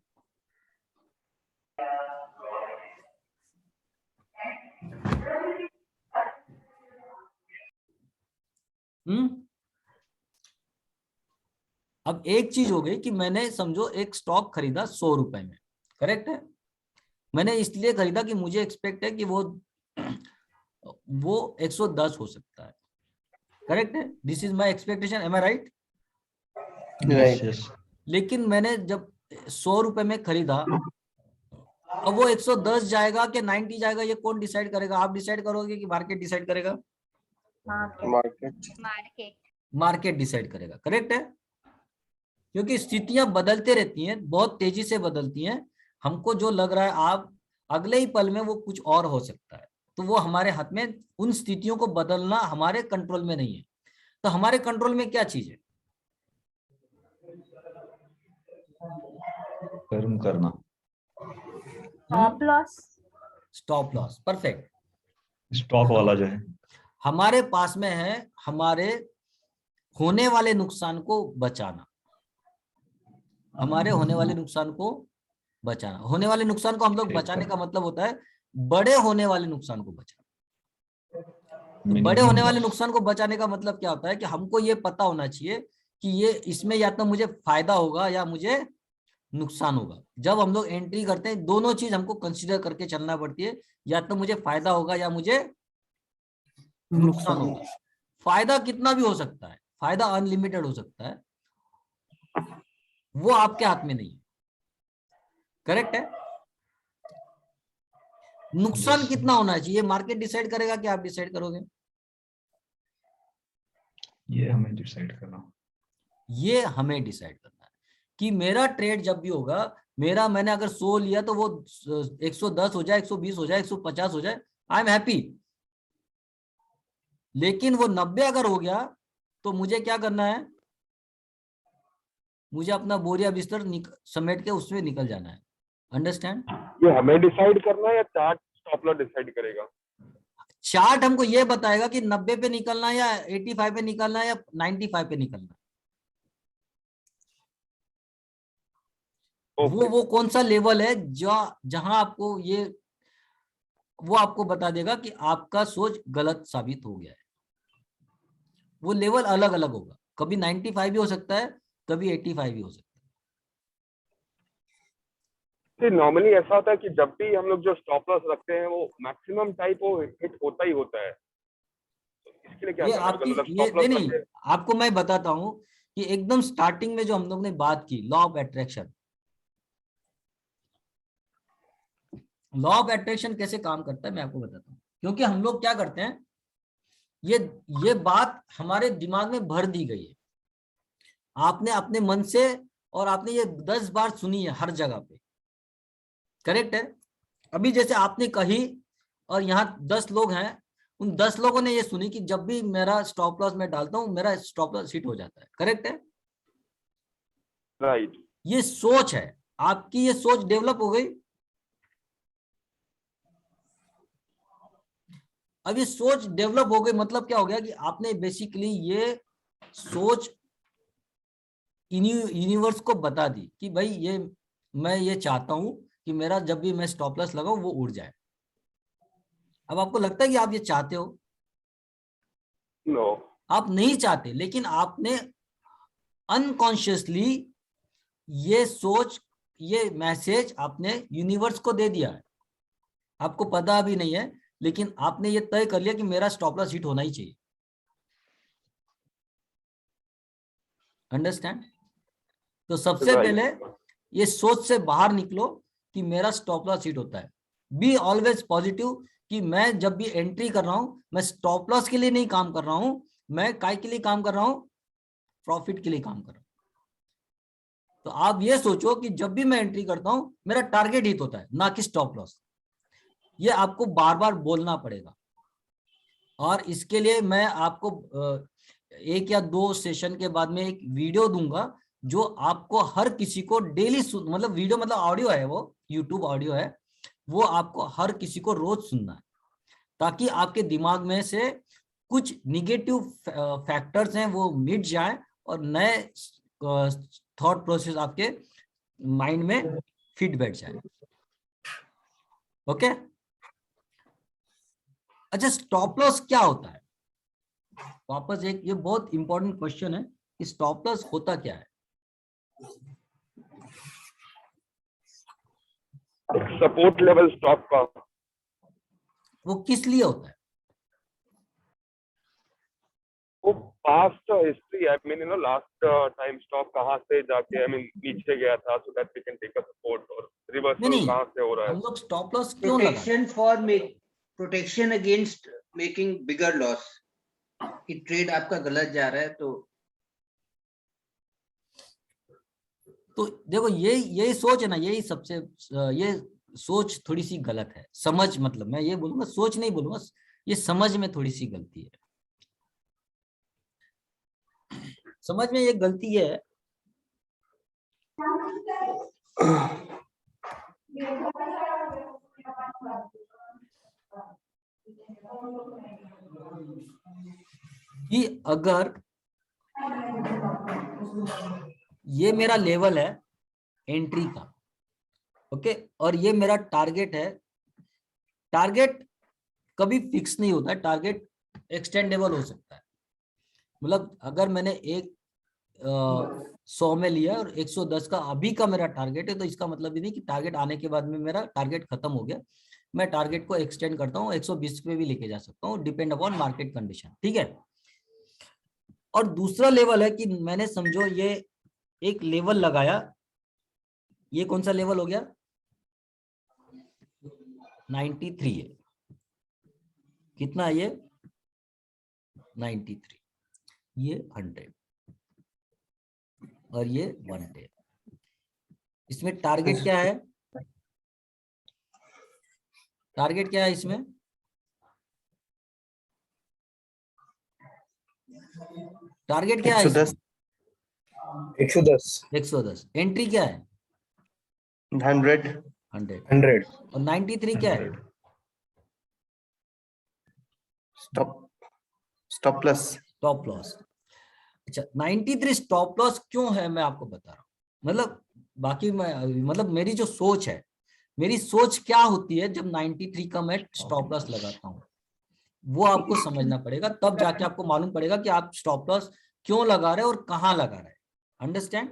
अब एक चीज हो गई कि मैंने समझो एक स्टॉक खरीदा 100 रुपए में, करेक्ट है? मैंने इसलिए खरीदा कि मुझे एक्सपेक्ट है कि वो 110 हो सकता है, करेक्ट है? This is my expectation, am I right? Yes. लेकिन मैंने जब 100 रुपए में खरीदा, अब वो 110 जाएगा कि 90 जाएगा, ये कौन डिसाइड करेगा? आप डिसाइड करोगे कि मार्केट डिसाइड करेगा? मार्केट डिसाइड करेगा, करेक्ट है? क्योंकि स्थितियां बदलते रहती हैं, बहुत तेजी से बदलती हैं। हमको जो लग रहा है आप अगले ही पल में वो कुछ और हो सकता है, तो वो हमारे हाथ में, उन स्थितियों को बदलना हमारे कंट्रोल में नहीं है। तो हमारे कंट्रोल में क्या चीज है? कर्म करना। Stop loss. Stop loss, perfect. Stock वाला जो है हमारे पास में है हमारे होने वाले नुकसान को बचाना, हमारे होने वाले नुकसान को बचाना। होने वाले नुकसान को हम लोग बचाने का मतलब होता है बड़े होने वाले नुकसान को बचाना। बड़े होने वाले नुकसान को बचाने का मतलब क्या होता है कि हमको ये पता होना चाहिए कि ये इसमें या तो मुझे फायदा होगा या मुझे नुकसान होगा। जब हम लोग एंट्री करते हैं, दोनों चीज हमको कंसीडर करके चलना पड़ती है, या तो मुझे फायदा होगा या मुझे नुकसान होगा। फायदा कितना भी हो सकता है, फायदा अनलिमिटेड हो सकता है, वो आपके हाथ में नहीं है, करेक्ट है? नुकसान कितना होना चाहिए मार्केट डिसाइड करेगा कि आप डिसाइड करोगे? ये हमें डिसाइड करना। ये हमें डिसाइड करना है कि मेरा ट्रेड जब भी होगा, मैंने अगर 100 लिया तो वो 110 हो जाए, 120 हो जाए, 150 हो जाए, आई एम हैप्पी। लेकिन वो 90 अगर हो गया तो मुझे क्या करना है? मुझे अपना बोरिया बिस्तर समेट के उसमें निकल जाना है। अंडरस्टैंड? ये हमें डिसाइड करना है या चार्ट स्टॉप लॉस डिसाइड करेगा? चार्ट हमको ये बताएगा कि 90 पे निकलना है या 85 पे निकलना है या 95 पे निकलना है। वो कौन सा लेवल है जहां आपको ये, वो आपको बता देगा कि आपका सोच गलत साबित हो गया है। वो लेवल अलग अलग होगा, कभी 95 भी हो सकता है, कभी 85 भी हो सकता है। नॉर्मली ऐसा होता है कि जब भी हम लोग जो स्टॉप लॉस रखते हैं वो मैक्सिमम टाइप वो हिट होता ही होता है, तो इसके लिए क्या ये करना आपकी मतलब ये स्टॉप लॉस नहीं, आपको मैं बताता हूं कि एकदम स्टार्टिंग में जो हम लोग ने बात की law of attraction, law of attraction कैसे काम करता है मैं आपको बताता हूँ। क्योंकि हम लोग क्या करते हैं, ये बात हमारे दिमाग में भर दी गई है, आपने अपने मन से, और आपने ये 10 बार सुनी है हर जगह पे, करेक्ट है। अभी जैसे आपने कही और यहाँ 10 लोग हैं, उन 10 लोगों ने ये सुनी कि जब भी मेरा स्टॉप लॉस मैं डालता हूँ मेरा स्टॉप लॉस हिट हो जाता है, करेक्ट है, राइट। ये सोच है आपकी, ये सोच डेवलप हो गई। अब ये सोच डेवलप हो गई मतलब क्या हो गया कि आपने बेसिकली ये सोच यूनिवर्स को बता दी कि भाई ये मैं ये चाहता हूं कि मेरा जब भी मैं स्टॉप लॉस लगाऊं वो उड़ जाए। अब आपको लगता है कि आप ये चाहते हो? नो, आप नहीं चाहते, लेकिन आपने अनकॉन्शियसली ये सोच, ये मैसेज आपने यूनिवर्स को दे दिया है, आपको पता भी नहीं है, लेकिन आपने ये तय कर लिया कि मेरा स्टॉप लॉस हिट होना ही चाहिए। अंडरस्टैंड? तो सबसे पहले ये सोच से बाहर निकलो कि मेरा स्टॉप लॉस हिट होता है। बी ऑलवेज पॉजिटिव कि मैं जब भी एंट्री कर रहा हूं मैं स्टॉप लॉस के लिए नहीं काम कर रहा हूं, मैं काय के लिए काम कर रहा हूं, प्रॉफिट के लिए काम कर रहा हूं। तो आप ये सोचो कि जब भी मैं एंट्री करता हूं मेरा टारगेट हिट होता है, ना कि स्टॉप लॉस। ये आपको बार बार बोलना पड़ेगा, और इसके लिए मैं आपको 1 या 2 सेशन के बाद में एक वीडियो दूंगा जो आपको हर किसी को डेली मतलब वीडियो मतलब ऑडियो है, वो यूट्यूब ऑडियो है, वो आपको हर किसी को रोज सुनना है, ताकि आपके दिमाग में से कुछ निगेटिव फैक्टर्स हैं वो मिट जाए और नए थॉट प्रोसेस आपके माइंड में फिट बैठ जाए। ओके, अच्छा स्टॉप लॉस क्या होता है? वापस एक ये बहुत इंपॉर्टेंट क्वेश्चन है कि स्टॉप लॉस होता क्या है? सपोर्ट लेवल स्टॉप का। वो किस लिए होता है? वो past history, I mean you know last time stock कहां से जाके आई मीन नीचे गया था, so that we can take a support, और रिवर्सल कहां से हो रहा है। हम लोग स्टॉप लॉस क्यों लगाते हैं? Protection for protection against making bigger loss, कि ट्रेड आपका गलत जा रहा है तो देखो यही सोच है ना, यही सबसे ये सोच थोड़ी सी गलत है। समझ, मतलब मैं ये बोलूंगा, सोच नहीं बोलूंगा, ये समझ में थोड़ी सी गलती है। समझ में ये गलती है कि अगर ये मेरा लेवल है एंट्री का, ओके, और ये मेरा टारगेट है, टारगेट कभी फिक्स नहीं होता है, टारगेट एक्सटेंडेबल हो सकता है। मतलब अगर मैंने एक 100 में लिया और 110 का अभी का मेरा टारगेट है, तो इसका मतलब ये नहीं कि टारगेट आने के बाद में मेरा टारगेट खत्म हो गया। मैं टारगेट को एक्सटेंड करता हूँ, 120 पे भी लेके जा सकता हूँ, डिपेंड अपॉन मार्केट कंडीशन, ठीक है। और दूसरा लेवल है कि मैंने समझो ये एक लेवल लगाया, ये कौन सा लेवल हो गया? 93 है, कितना है ये? 93, ये 100 और ये 110। इसमें टारगेट क्या है? टारगेट क्या है इसमें? टारगेट क्या है? 110 110। एंट्री क्या है? 100 100। और 93 क्या है? Stop loss. Stop loss. अच्छा 93 स्टॉप लॉस क्यों है मैं आपको बता रहा हूँ। मतलब बाकी मतलब मेरी जो सोच है, मेरी सोच क्या होती है जब 93 का मैं स्टॉप लॉस लगाता हूँ, वो आपको समझना पड़ेगा, तब जाके आपको मालूम पड़ेगा कि आप स्टॉप लॉस क्यों लगा रहे हैं और कहाँ लगा रहे हैं। अंडरस्टैंड?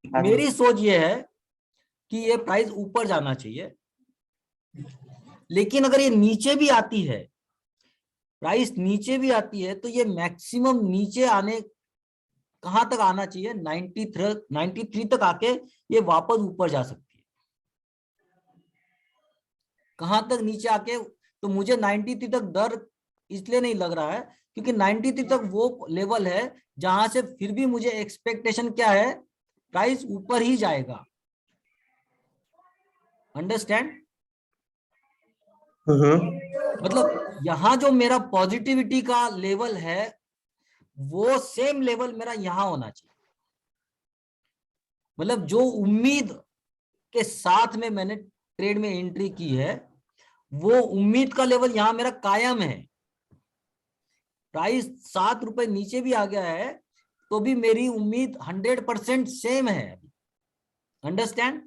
मेरी सोच ये है कि ये प्राइस ऊपर जाना चाहिए, लेकिन अगर ये नीचे भी आती है, प्राइस नीचे भी आती है, तो ये मैक्सिमम नीचे आने कहां तक आना चाहिए, 93 तक आके ये वापस ऊपर जा सकती है। कहां तक नीचे आके, तो मुझे 93 तक डर इसलिए नहीं लग रहा है क्योंकि 93 तक वो लेवल है जहां से फिर भी मुझे एक्सपेक्टेशन क्या है, प्राइस ऊपर ही जाएगा। अंडरस्टैंड? मतलब यहां जो मेरा पॉजिटिविटी का लेवल है वो सेम लेवल मेरा यहां होना चाहिए। मतलब जो उम्मीद के साथ में मैंने ट्रेड में एंट्री की है, वो उम्मीद का लेवल यहां मेरा कायम है। प्राइस 7 रुपए नीचे भी आ गया है तो भी मेरी उम्मीद 100% सेम है। अंडरस्टैंड?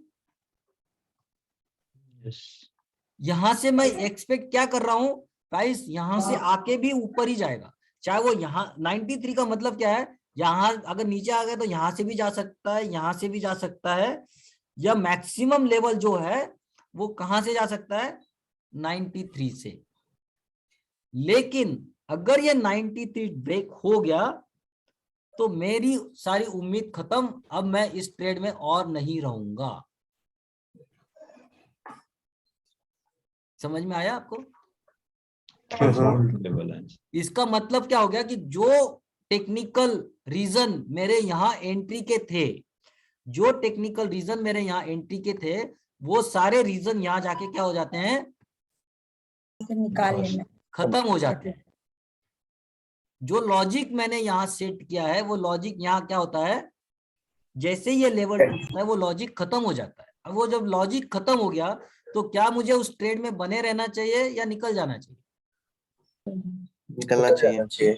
यहां से मैं एक्सपेक्ट क्या कर रहा हूं, प्राइस यहां से आके भी ऊपर ही जाएगा, चाहे वो यहाँ 93 का मतलब क्या है, यहां अगर नीचे आ गया तो यहां से भी जा सकता है, यहां से भी जा सकता है, या मैक्सिमम लेवल जो है वो कहां से जा सकता है, 93 से। लेकिन अगर ये 93 ब्रेक हो गया तो मेरी सारी उम्मीद खत्म, अब मैं इस ट्रेड में और नहीं रहूंगा। समझ में आया आपको? इसका मतलब क्या हो गया कि जो टेक्निकल रीजन मेरे यहां एंट्री के थे, जो टेक्निकल रीजन मेरे यहां एंट्री के थे, वो सारे रीजन यहां जाके क्या हो जाते हैं, निकाल लेना, खत्म हो जाते हैं। जो लॉजिक मैंने यहां सेट किया है वो लॉजिक यहां क्या होता है, जैसे ये लेवल टूटता है वो लॉजिक खत्म हो जाता है। अब वो जब लॉजिक खत्म हो गया तो क्या मुझे उस ट्रेड में बने रहना चाहिए या निकल जाना चाहिए? निकलना चाहिए।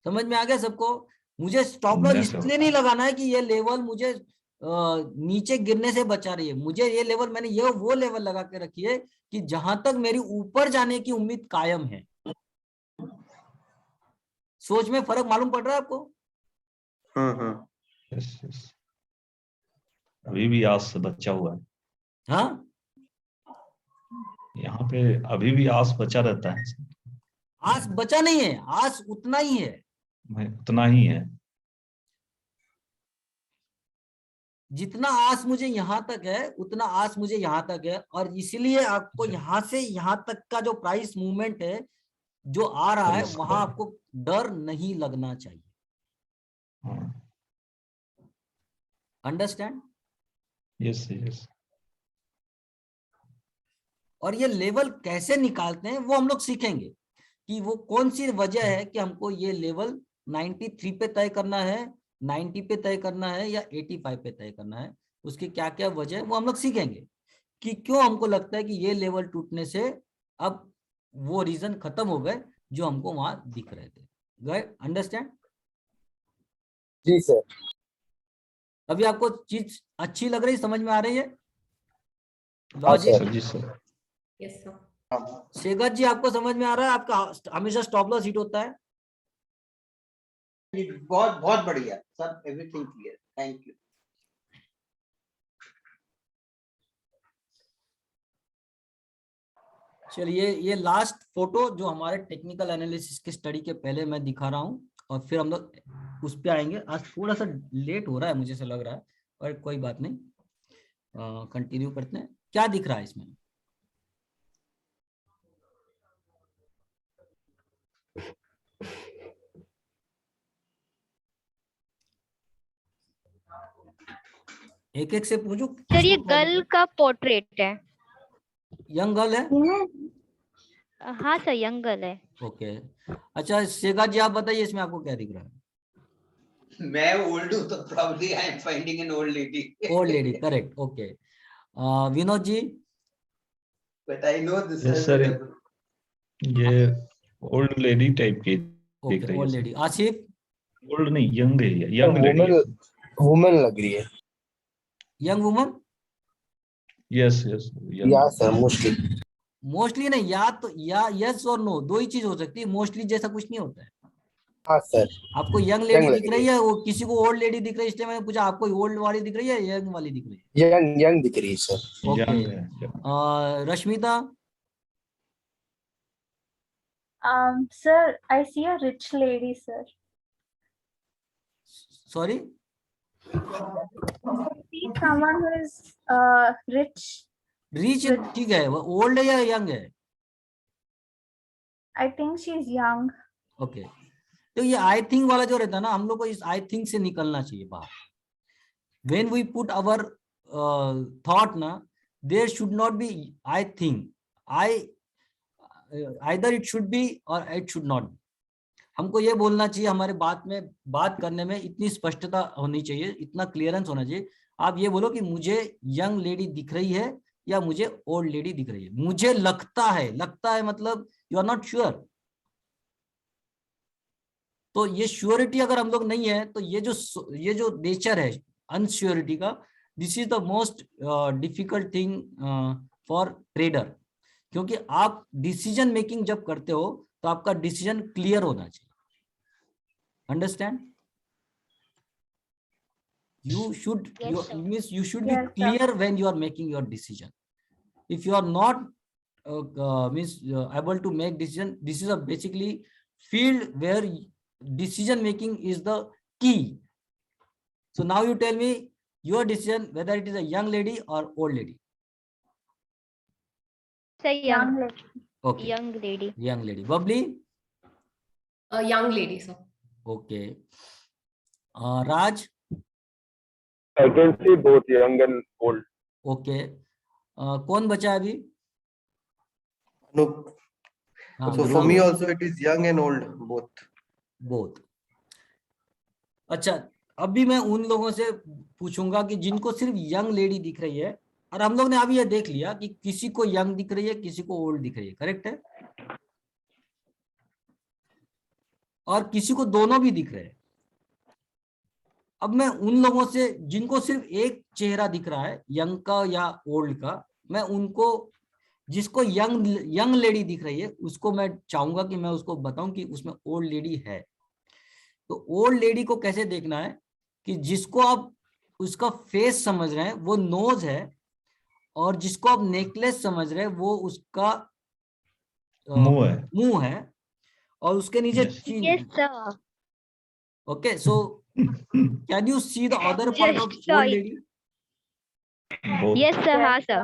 समझ में आ गया सबको? मुझे स्टॉप लॉस इसलिए नहीं लगाना है कि ये लेवल मुझे नीचे गिरने से बचा रही है। मुझे ये लेवल, मैंने ये वो लेवल लगा के रखी है कि जहां तक मेरी ऊपर जाने की उम्मीद कायम है। सोच में फर्क मालूम पड़ रहा है आपको? अभी भी आस से बचा हुआ है। हाँ, यहाँ पे अभी भी आस बचा रहता है। आस बचा नहीं है, आस उतना ही है, उतना ही है। जितना आस मुझे यहां तक है उतना आस मुझे यहां तक है। और इसलिए आपको यहां से यहां तक का जो प्राइस मूवमेंट है जो आ रहा है, वहां आपको डर नहीं लगना चाहिए। अंडरस्टैंड? Yes yes. और ये लेवल कैसे निकालते हैं वो हम लोग सीखेंगे कि वो कौन सी वजह है कि हमको ये लेवल 93 पे तय करना है, 90 पे तय करना है या 85 पे तय करना है। उसकी क्या क्या वजह है वो हम लोग सीखेंगे कि क्यों हमको लगता है कि ये लेवल टूटने से अब वो रीजन खत्म हो गए जो हमको वहां दिख रहे थे। गए? अंडरस्टैंड? जी सर। अभी आपको चीज अच्छी लग रही, समझ में आ रही है? हाँ सर। जी sir. Yes sir. Shekhar ji आपको समझ में आ रहा है? आपका हमेशा स्टॉप लॉस हिट होता है? बहुत बहुत बढ़िया सब, एवरीथिंग क्लियर, थैंक यू। चलिए, ये लास्ट फोटो जो हमारे टेक्निकल एनालिसिस की स्टडी के पहले मैं दिखा रहा हूं और फिर हम लोग उस पे आएंगे। आज थोड़ा सा लेट हो रहा है मुझे से लग रहा है, पर कोई बात नहीं, कंटिन्यू करते हैं। क्या दिख रहा है इसमें? एक एक से पूछूं? सर ये गर्ल का पोर्ट्रेट है। यंग गर्ल है? हाँ सर, यंग गर्ल है। ओके। अच्छा शेखर जी आप बताइए इसमें आपको क्या दिख रहा है? मैं ओल्ड हूँ तो probably I am finding an old lady. Old lady, correct. Okay. Vinod ji? But I know this Yes, is sir. double. ये ओल्ड लेडी टाइप की दिख ओके, रही है old sir. Lady. Asif? Old नहीं, यंग है, यंग लेडी वुमेन है। Women लग रही है। Young woman? Yes yes, yeah young. Sir mostly. Mostly नहीं, या तो या यस और नो, दो ही चीज हो सकती है, मोस्टली जैसा कुछ नहीं होता है। हाँ सर। आपको यंग लेडी दिख रही है, वो किसी को ओल्ड लेडी दिख रही है, इसलिए मैंने पूछा आपको ओल्ड वाली दिख रही है या यंग वाली दिख रही है? यंग यंग दिख रही है सर। ओके। यंग है। Rashmita? Sir, I see a rich lady, sir. Sorry? I see someone who is rich. Rich? ठीक है, वो ओल्ड है या यंग है? I think she's young. Okay. तो ये आई थिंक वाला जो रहता है ना, हम लोग को इस आई थिंक से निकलना चाहिए बाहर। When we put our thought na, there should not be I think. Either it should be or it should not be. हमको ये बोलना चाहिए, हमारे बात करने में इतनी स्पष्टता होनी चाहिए, इतना क्लियरेंस होना चाहिए। आप ये बोलो कि मुझे यंग लेडी दिख रही है या मुझे ओल्ड लेडी दिख रही है। मुझे लगता है मतलब यू आर नॉट श्योर। तो ये श्योरिटी अगर हम लोग नहीं है, तो ये जो नेचर है अनश्योरिटी का, this is the most difficult thing for trader. क्योंकि आप डिसीजन मेकिंग जब करते हो तो आपका डिसीजन क्लियर होना चाहिए। Understand? You should you should be clear when you are making your decision. If you are not able to make decision, this is a basically field where decision making is the key. So now you tell me your decision, whether it is a young lady or old lady. Say Young lady. Okay, young lady. young lady. Bubbly? A young lady, sir. Okay. Raj? I can see both young and old. Okay. कौन बचा अभी? Anup. हाँ, So for me also it is young and old both. अच्छा, अभी मैं उन लोगों से पूछूंगा कि जिनको सिर्फ यंग लेडी दिख रही है, और हम लोग ने अभी ये देख लिया कि किसी को यंग दिख रही है, किसी को ओल्ड दिख रही है, करेक्ट है? और किसी को दोनों भी दिख रहे हैं। अब मैं उन लोगों से जिनको सिर्फ एक चेहरा दिख रहा है, यंग का या ओल्ड का, मैं उनको, जिसको यंग लेडी दिख रही है, उसको मैं चाहूंगा कि मैं उसको बताऊं कि उसमें ओल्ड लेडी है। तो ओल्ड लेडी को कैसे देखना है कि जिसको आप उसका फेस समझ रहे हैं वो नोज है, और जिसको आप नेकलेस समझ रहे हैं वो उसका मुंह है, और उसके नीचे चीन। Yes, sir. Okay, so can you see the other part of old lady? Yes, sir. हाँ, sir.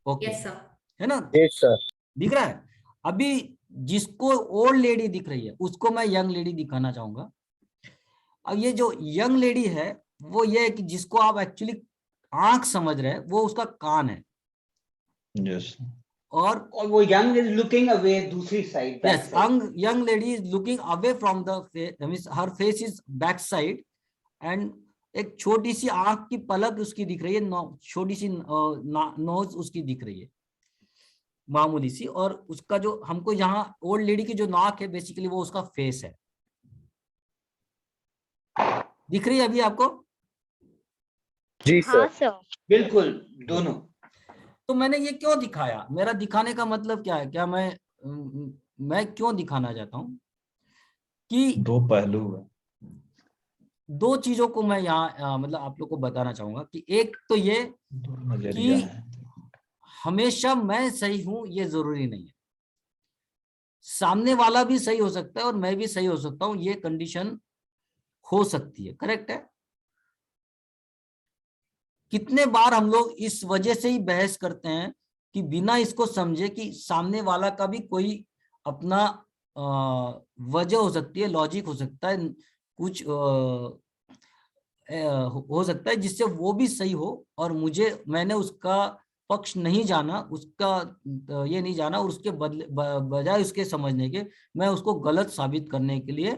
Okay, Yes, sir. है ना? Yes sir. दिख रहा है? अभी जिसको ओल्ड लेडी दिख रही है उसको मैं यंग लेडी दिखाना चाहूंगा। अब ये जो यंग लेडी है वो ये है कि जिसको आप एक्चुअली आंख समझ रहे हैं वो उसका कान है। Yes. और वो young is looking away, दूसरी side. yes, young lady is looking away from the face, means her face is back side, and एक छोटी सी आंख की पलक उसकी दिख रही है, छोटी सी नोज उसकी दिख रही है, मामूली सी। और उसका जो हमको यहाँ ओल्ड लेडी की जो नाक है बेसिकली वो उसका फेस है। दिख रही है अभी आपको? जी हाँ, सर। sir. बिल्कुल, दोनों। तो मैंने ये क्यों दिखाया? मेरा दिखाने का मतलब क्या है? क्या मैं क्यों दिखाना चाहता हूँ कि दो पहलू है। दो चीजों को मैं यहाँ मतलब आप लोग को बताना चाहूंगा कि एक तो ये कि हमेशा मैं सही हूं ये जरूरी नहीं है, सामने वाला भी सही हो सकता है और मैं भी सही हो सकता हूं, ये कंडीशन हो सकती है। करेक्ट है? कितने बार हम लोग इस वजह से ही बहस करते हैं कि बिना इसको समझे कि सामने वाला का भी कोई अपना वजह हो सकती है, लॉजिक हो सकता है, कुछ हो सकता है जिससे वो भी सही हो, और मैंने उसका पक्ष नहीं जाना, उसका ये नहीं जाना, और उसके बजाय उसके समझने के मैं उसको गलत साबित करने के लिए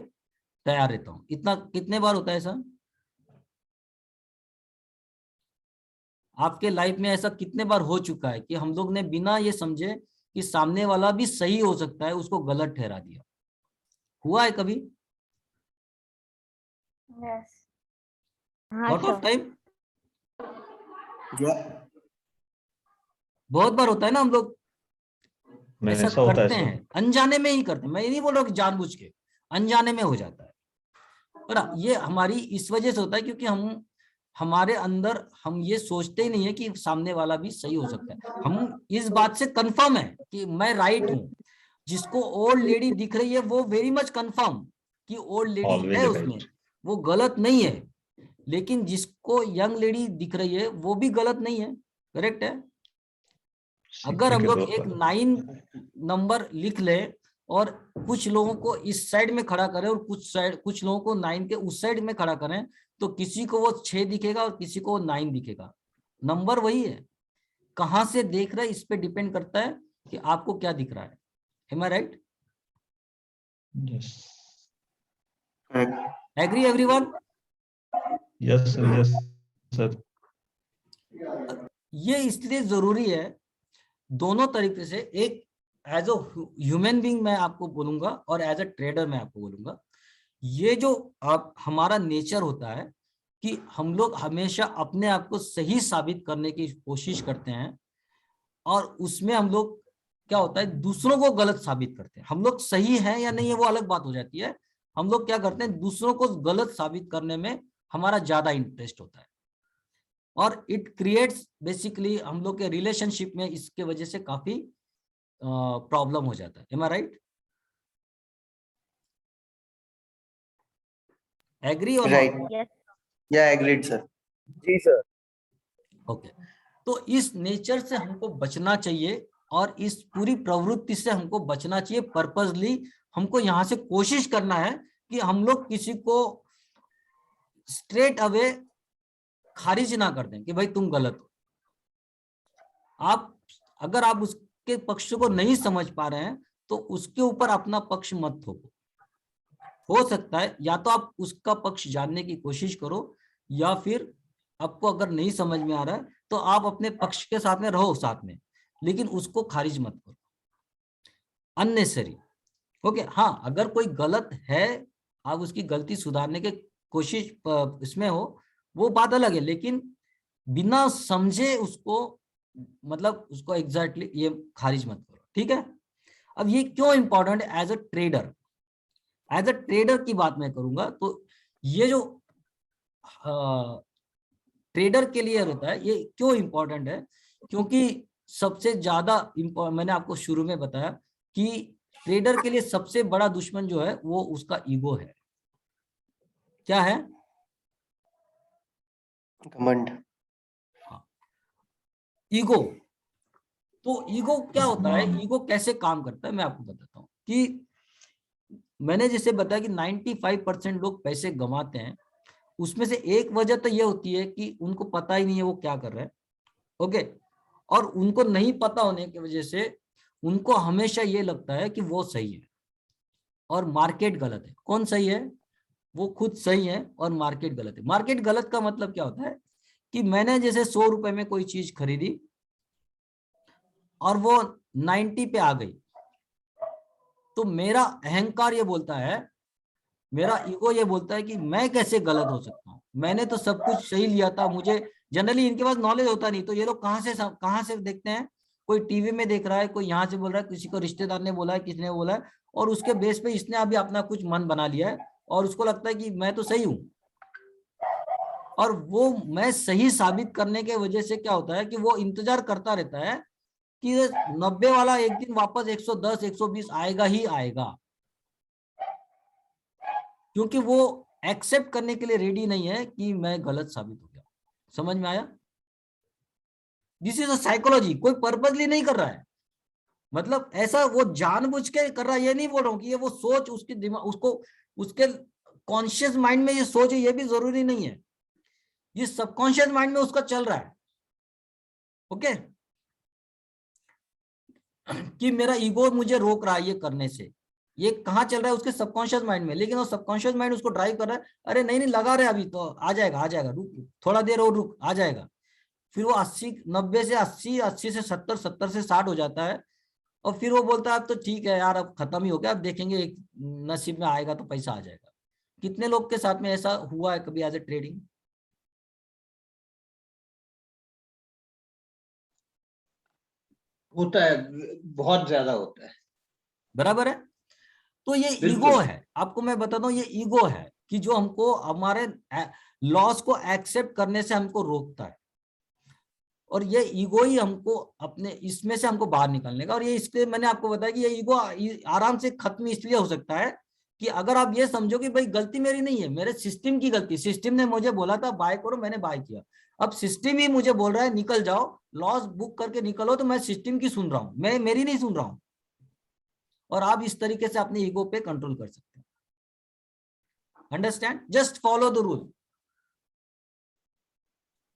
तैयार रहता हूँ। इतना कितने बार होता है सर? आपके लाइफ में ऐसा कितने बार हो चुका है कि हम लोग ने बिना ये समझे कि सामने वाला भी सही हो सकता है, उसको गलत ठहरा दिया। हुआ है कभी? Yes. Lot of time, Yeah. बहुत बार होता है ना, हम लोग ऐसा ऐसा होता है करते सर। हैं, अनजाने में ही करते हैं। मैं ये नहीं बोल रहा हूँ कि जानबूझ के, अनजाने में हो जाता है। पर ये हमारी इस वजह से होता है क्योंकि हमारे अंदर हम ये सोचते ही नहीं है कि सामने वाला भी सही हो सकता है। हम इस बात से कंफर्म है कि मैं राइट हूँ। जिसको ओल्ड लेडी दिख रही है वो वेरी मच कंफर्म कि ओल्ड लेडी Always है right. उसमें, वो गलत नहीं है। लेकिन जिसको यंग लेडी दिख रही है वो भी गलत नहीं है, करेक्ट है। अगर हम लोग एक 9 नंबर लिख ले और कुछ लोगों को इस साइड में खड़ा करें और कुछ लोगों को 9 के उस साइड में खड़ा करें, तो किसी को वो 6 दिखेगा और किसी को वो 9 दिखेगा। नंबर वही है, कहां से देख रहे हैं इस पे डिपेंड करता है कि आपको क्या दिख रहा है। Am I right? Yes. Agree everyone? Yes, sir. Yes, sir. ये इसलिए जरूरी है दोनों तरीके से, एक एज अ ह्यूमन बीइंग मैं आपको बोलूंगा और एज अ ट्रेडर मैं आपको बोलूंगा। ये जो आप हमारा नेचर होता है कि हम लोग हमेशा अपने आप को सही साबित करने की कोशिश करते हैं, और उसमें हम लोग क्या होता है, दूसरों को गलत साबित करते हैं। हम लोग सही हैं या नहीं है वो अलग बात हो जाती है, हम लोग क्या करते हैं, दूसरों को गलत साबित करने में हमारा ज्यादा इंटरेस्ट होता है, और इट क्रिएट्स बेसिकली हम लोग के रिलेशनशिप में इसके वजह से काफी प्रॉब्लम हो जाता है। M I right? एग्री और Right. Yeah, agreed, sir. जी सर। ओके। तो इस नेचर से हमको बचना चाहिए और इस पूरी प्रवृत्ति से हमको बचना चाहिए। पर्पसली हमको यहाँ से कोशिश करना है कि हम लोग किसी को स्ट्रेट अवे खारिज ना कर दें कि भाई तुम गलत हो। अगर आप उसके पक्ष को नहीं समझ पा रहे हैं तो उसके ऊपर अपना पक्ष मत थोपो। हो सकता है या तो आप उसका पक्ष जानने की कोशिश करो, या फिर आपको अगर नहीं समझ में आ रहा है तो आप अपने पक्ष के साथ में रहो साथ में, लेकिन उसको खारिज मत करो अननेसेसरी। ओके, हाँ, अगर कोई गलत है, आप उसकी गलती सुधारने के कोशिश इसमें हो, वो बात अलग है, लेकिन बिना समझे उसको, मतलब उसको एग्जैक्टली ये खारिज मत करो, ठीक है। अब ये क्यों इंपॉर्टेंट है एज अ ट्रेडर की बात मैं करूंगा, तो ये जो ट्रेडर के लिए होता है ये क्यों इंपॉर्टेंट है, क्योंकि सबसे ज्यादा मैंने आपको शुरू में बताया कि ट्रेडर के लिए सबसे बड़ा दुश्मन जो है वो उसका ईगो है। क्या है? घमंड। ईगो। तो ईगो क्या होता है, ईगो कैसे काम करता है मैं आपको बताता हूँ। कि मैंने जैसे बताया कि 95% लोग पैसे गंवाते हैं, उसमें से एक वजह तो ये होती है कि उनको पता ही नहीं है वो क्या कर रहे हैं। ओके, और उनको नहीं पता होने की वजह से उनको हमेशा ये लगता है कि वो सही है और मार्केट गलत है। कौन सही है? वो खुद सही है और मार्केट गलत है। मार्केट गलत का मतलब क्या होता है कि मैंने जैसे 100 रुपए में कोई चीज खरीदी और वो 90 पे आ गई, तो मेरा अहंकार ये बोलता है, मेरा ईगो ये बोलता है कि मैं कैसे गलत हो सकता हूँ, मैंने तो सब कुछ सही लिया था। मुझे जनरली इनके पास नॉलेज होता नहीं, तो ये लोग कहाँ से देखते हैं, कोई टीवी में देख रहा है, कोई यहाँ से बोल रहा है, किसी को रिश्तेदार ने बोला है, किसी ने बोला है, और उसके बेस पे इसने अभी अपना कुछ मन बना लिया है और उसको लगता है कि मैं तो सही हूँ। और वो मैं सही साबित करने के वजह से क्या होता है कि वो इंतजार करता रहता है कि 90 वाला एक दिन वापस 110 120 आएगा ही आएगा, क्योंकि वो एक्सेप्ट करने के लिए रेडी नहीं है कि मैं गलत साबित हो गया। समझ में आया? This is a psychology. कोई पर्पसली नहीं कर रहा है, मतलब ऐसा वो जानबूझ के कर रहा है, ये नहीं बोल रहा हूँ कि ये वो सोच उसके दिमाग, उसके कॉन्शियस माइंड में ये सोच है, ये भी जरूरी नहीं है, ये सबकॉन्शियस माइंड में उसका चल रहा है। ओके, कि मेरा ईगो मुझे रोक रहा है ये करने से, ये कहाँ चल रहा है? उसके सबकॉन्शियस माइंड में। लेकिन वो सबकॉन्शियस माइंड उसको ड्राइव कर रहा है, अरे नहीं लगा रहे, अभी तो आ जाएगा, रुक थोड़ा देर और रुक, आ जाएगा। फिर वो 90 से 80 से 70 70 से 60 हो जाता है, और फिर वो बोलता है अब तो ठीक है यार, अब खत्म ही हो गया, अब देखेंगे एक नसीब में आएगा तो पैसा आ जाएगा। कितने लोग के साथ में ऐसा हुआ है कभी एज ए ट्रेडिंग? होता है, बहुत ज्यादा होता है। बराबर है। तो ये बिल्कुल। ईगो है, आपको मैं बताता हूँ, ये ईगो है कि जो हमको हमारे लॉस को एक्सेप्ट करने से हमको रोकता है। और ये ईगो ही हमको अपने इसमें से हमको बाहर निकालने का। और ये इसलिए मैंने आपको बताया कि ये ईगो आराम से खत्म इसलिए हो सकता है कि अगर आप ये समझो कि भाई गलती मेरी नहीं है, मेरे सिस्टम की गलती, सिस्टम ने मुझे बोला था बाय करो, मैंने बाय किया, अब सिस्टम ही मुझे बोल रहा है निकल जाओ, लॉस बुक करके निकलो, तो मैं सिस्टम की सुन रहा हूं, मैं मेरी नहीं सुन रहा हूं। और आप इस तरीके से अपने ईगो पे कंट्रोल कर सकते हैं। Understand? Just follow the rule.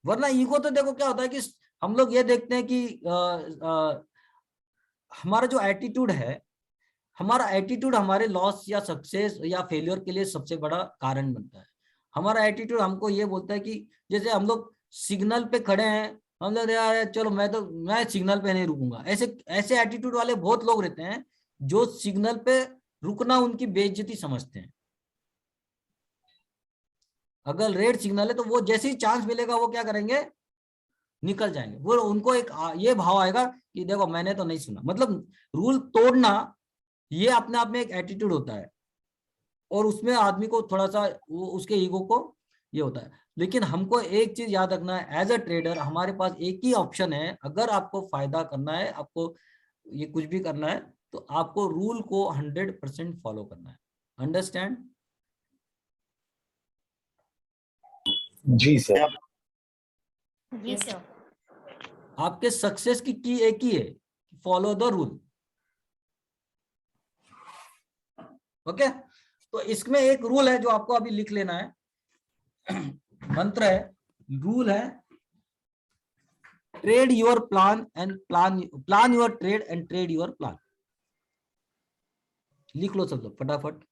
वरना ईगो तो देखो क्या होता है कि हम लोग ये देखते हैं कि हमारा जो एटीट्यूड है, हमारा एटीट्यूड हमारे लॉस या सक्सेस या फेलियर के लिए सबसे बड़ा कारण बनता है। हमारा एटीट्यूड हमको ये बोलता है कि जैसे हम लोग सिग्नल पे खड़े हैं, हम लोग यार चलो मैं सिग्नल पे नहीं रुकूंगा, ऐसे एटीट्यूड वाले बहुत लोग रहते हैं जो सिग्नल पे रुकना उनकी बेइज्जती समझते हैं। अगर रेड सिग्नल है तो वो जैसे ही चांस मिलेगा वो क्या करेंगे, निकल जाएंगे। वो उनको एक ये भाव आएगा कि देखो मैंने तो नहीं सुना। मतलब रूल तोड़ना ये अपने आप में एक एटीट्यूड होता है, और उसमें आदमी को थोड़ा सा वो उसके ईगो को ये होता है। लेकिन हमको एक चीज याद रखना है, एज अ ट्रेडर हमारे पास एक ही ऑप्शन है। अगर आपको फायदा करना है, आपको ये कुछ भी करना है, तो आपको रूल को 100% फॉलो करना है। अंडरस्टैंड? जी सर। जी सर। आपके सक्सेस की एक ही है, फॉलो द रूल। ओके? तो इसमें एक रूल है जो आपको अभी लिख लेना है, मंत्र है, रूल है, trade your plan and plan your trade and trade your plan. लिख लो सब लोग फटाफट।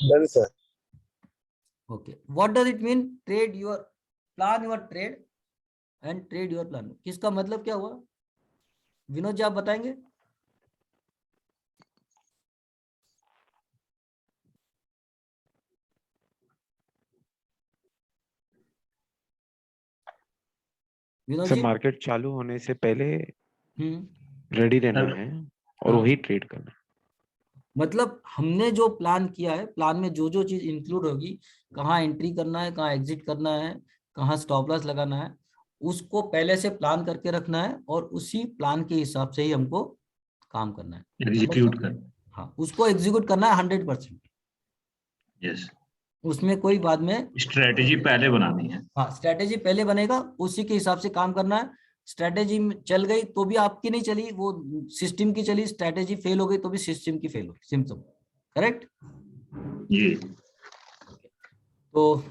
Done sir. Okay, what does it mean trade your plan your trade and trade your plan? किसका मतलब क्या हुआ? विनोद जी आप बताएंगे। विनोद सर जी। मार्केट चालू होने से पहले हम्म। रेडी रहना है और हाँ। वही ट्रेड करना है। मतलब हमने जो प्लान किया है, प्लान में जो जो चीज इंक्लूड होगी, कहाँ एंट्री करना है, कहाँ एग्जिट करना है, कहाँ स्टॉप लॉस लगाना है, उसको पहले से प्लान करके रखना है, और उसी प्लान के हिसाब से ही हमको काम करना है, एग्जीक्यूट कर। हाँ उसको एग्जीक्यूट करना है 100%। यस। उसमें कोई बाद में स्ट्रेटेजी पहले बनानी है। हाँ, स्ट्रेटेजी पहले बनेगा, उसी के हिसाब से काम करना है। स्ट्रेटेजी चल गई तो भी आपकी नहीं चली, वो सिस्टम की चली। स्ट्रेटेजी फेल हो गई तो भी सिस्टम की फेल होगी। Simple, correct? जी। तो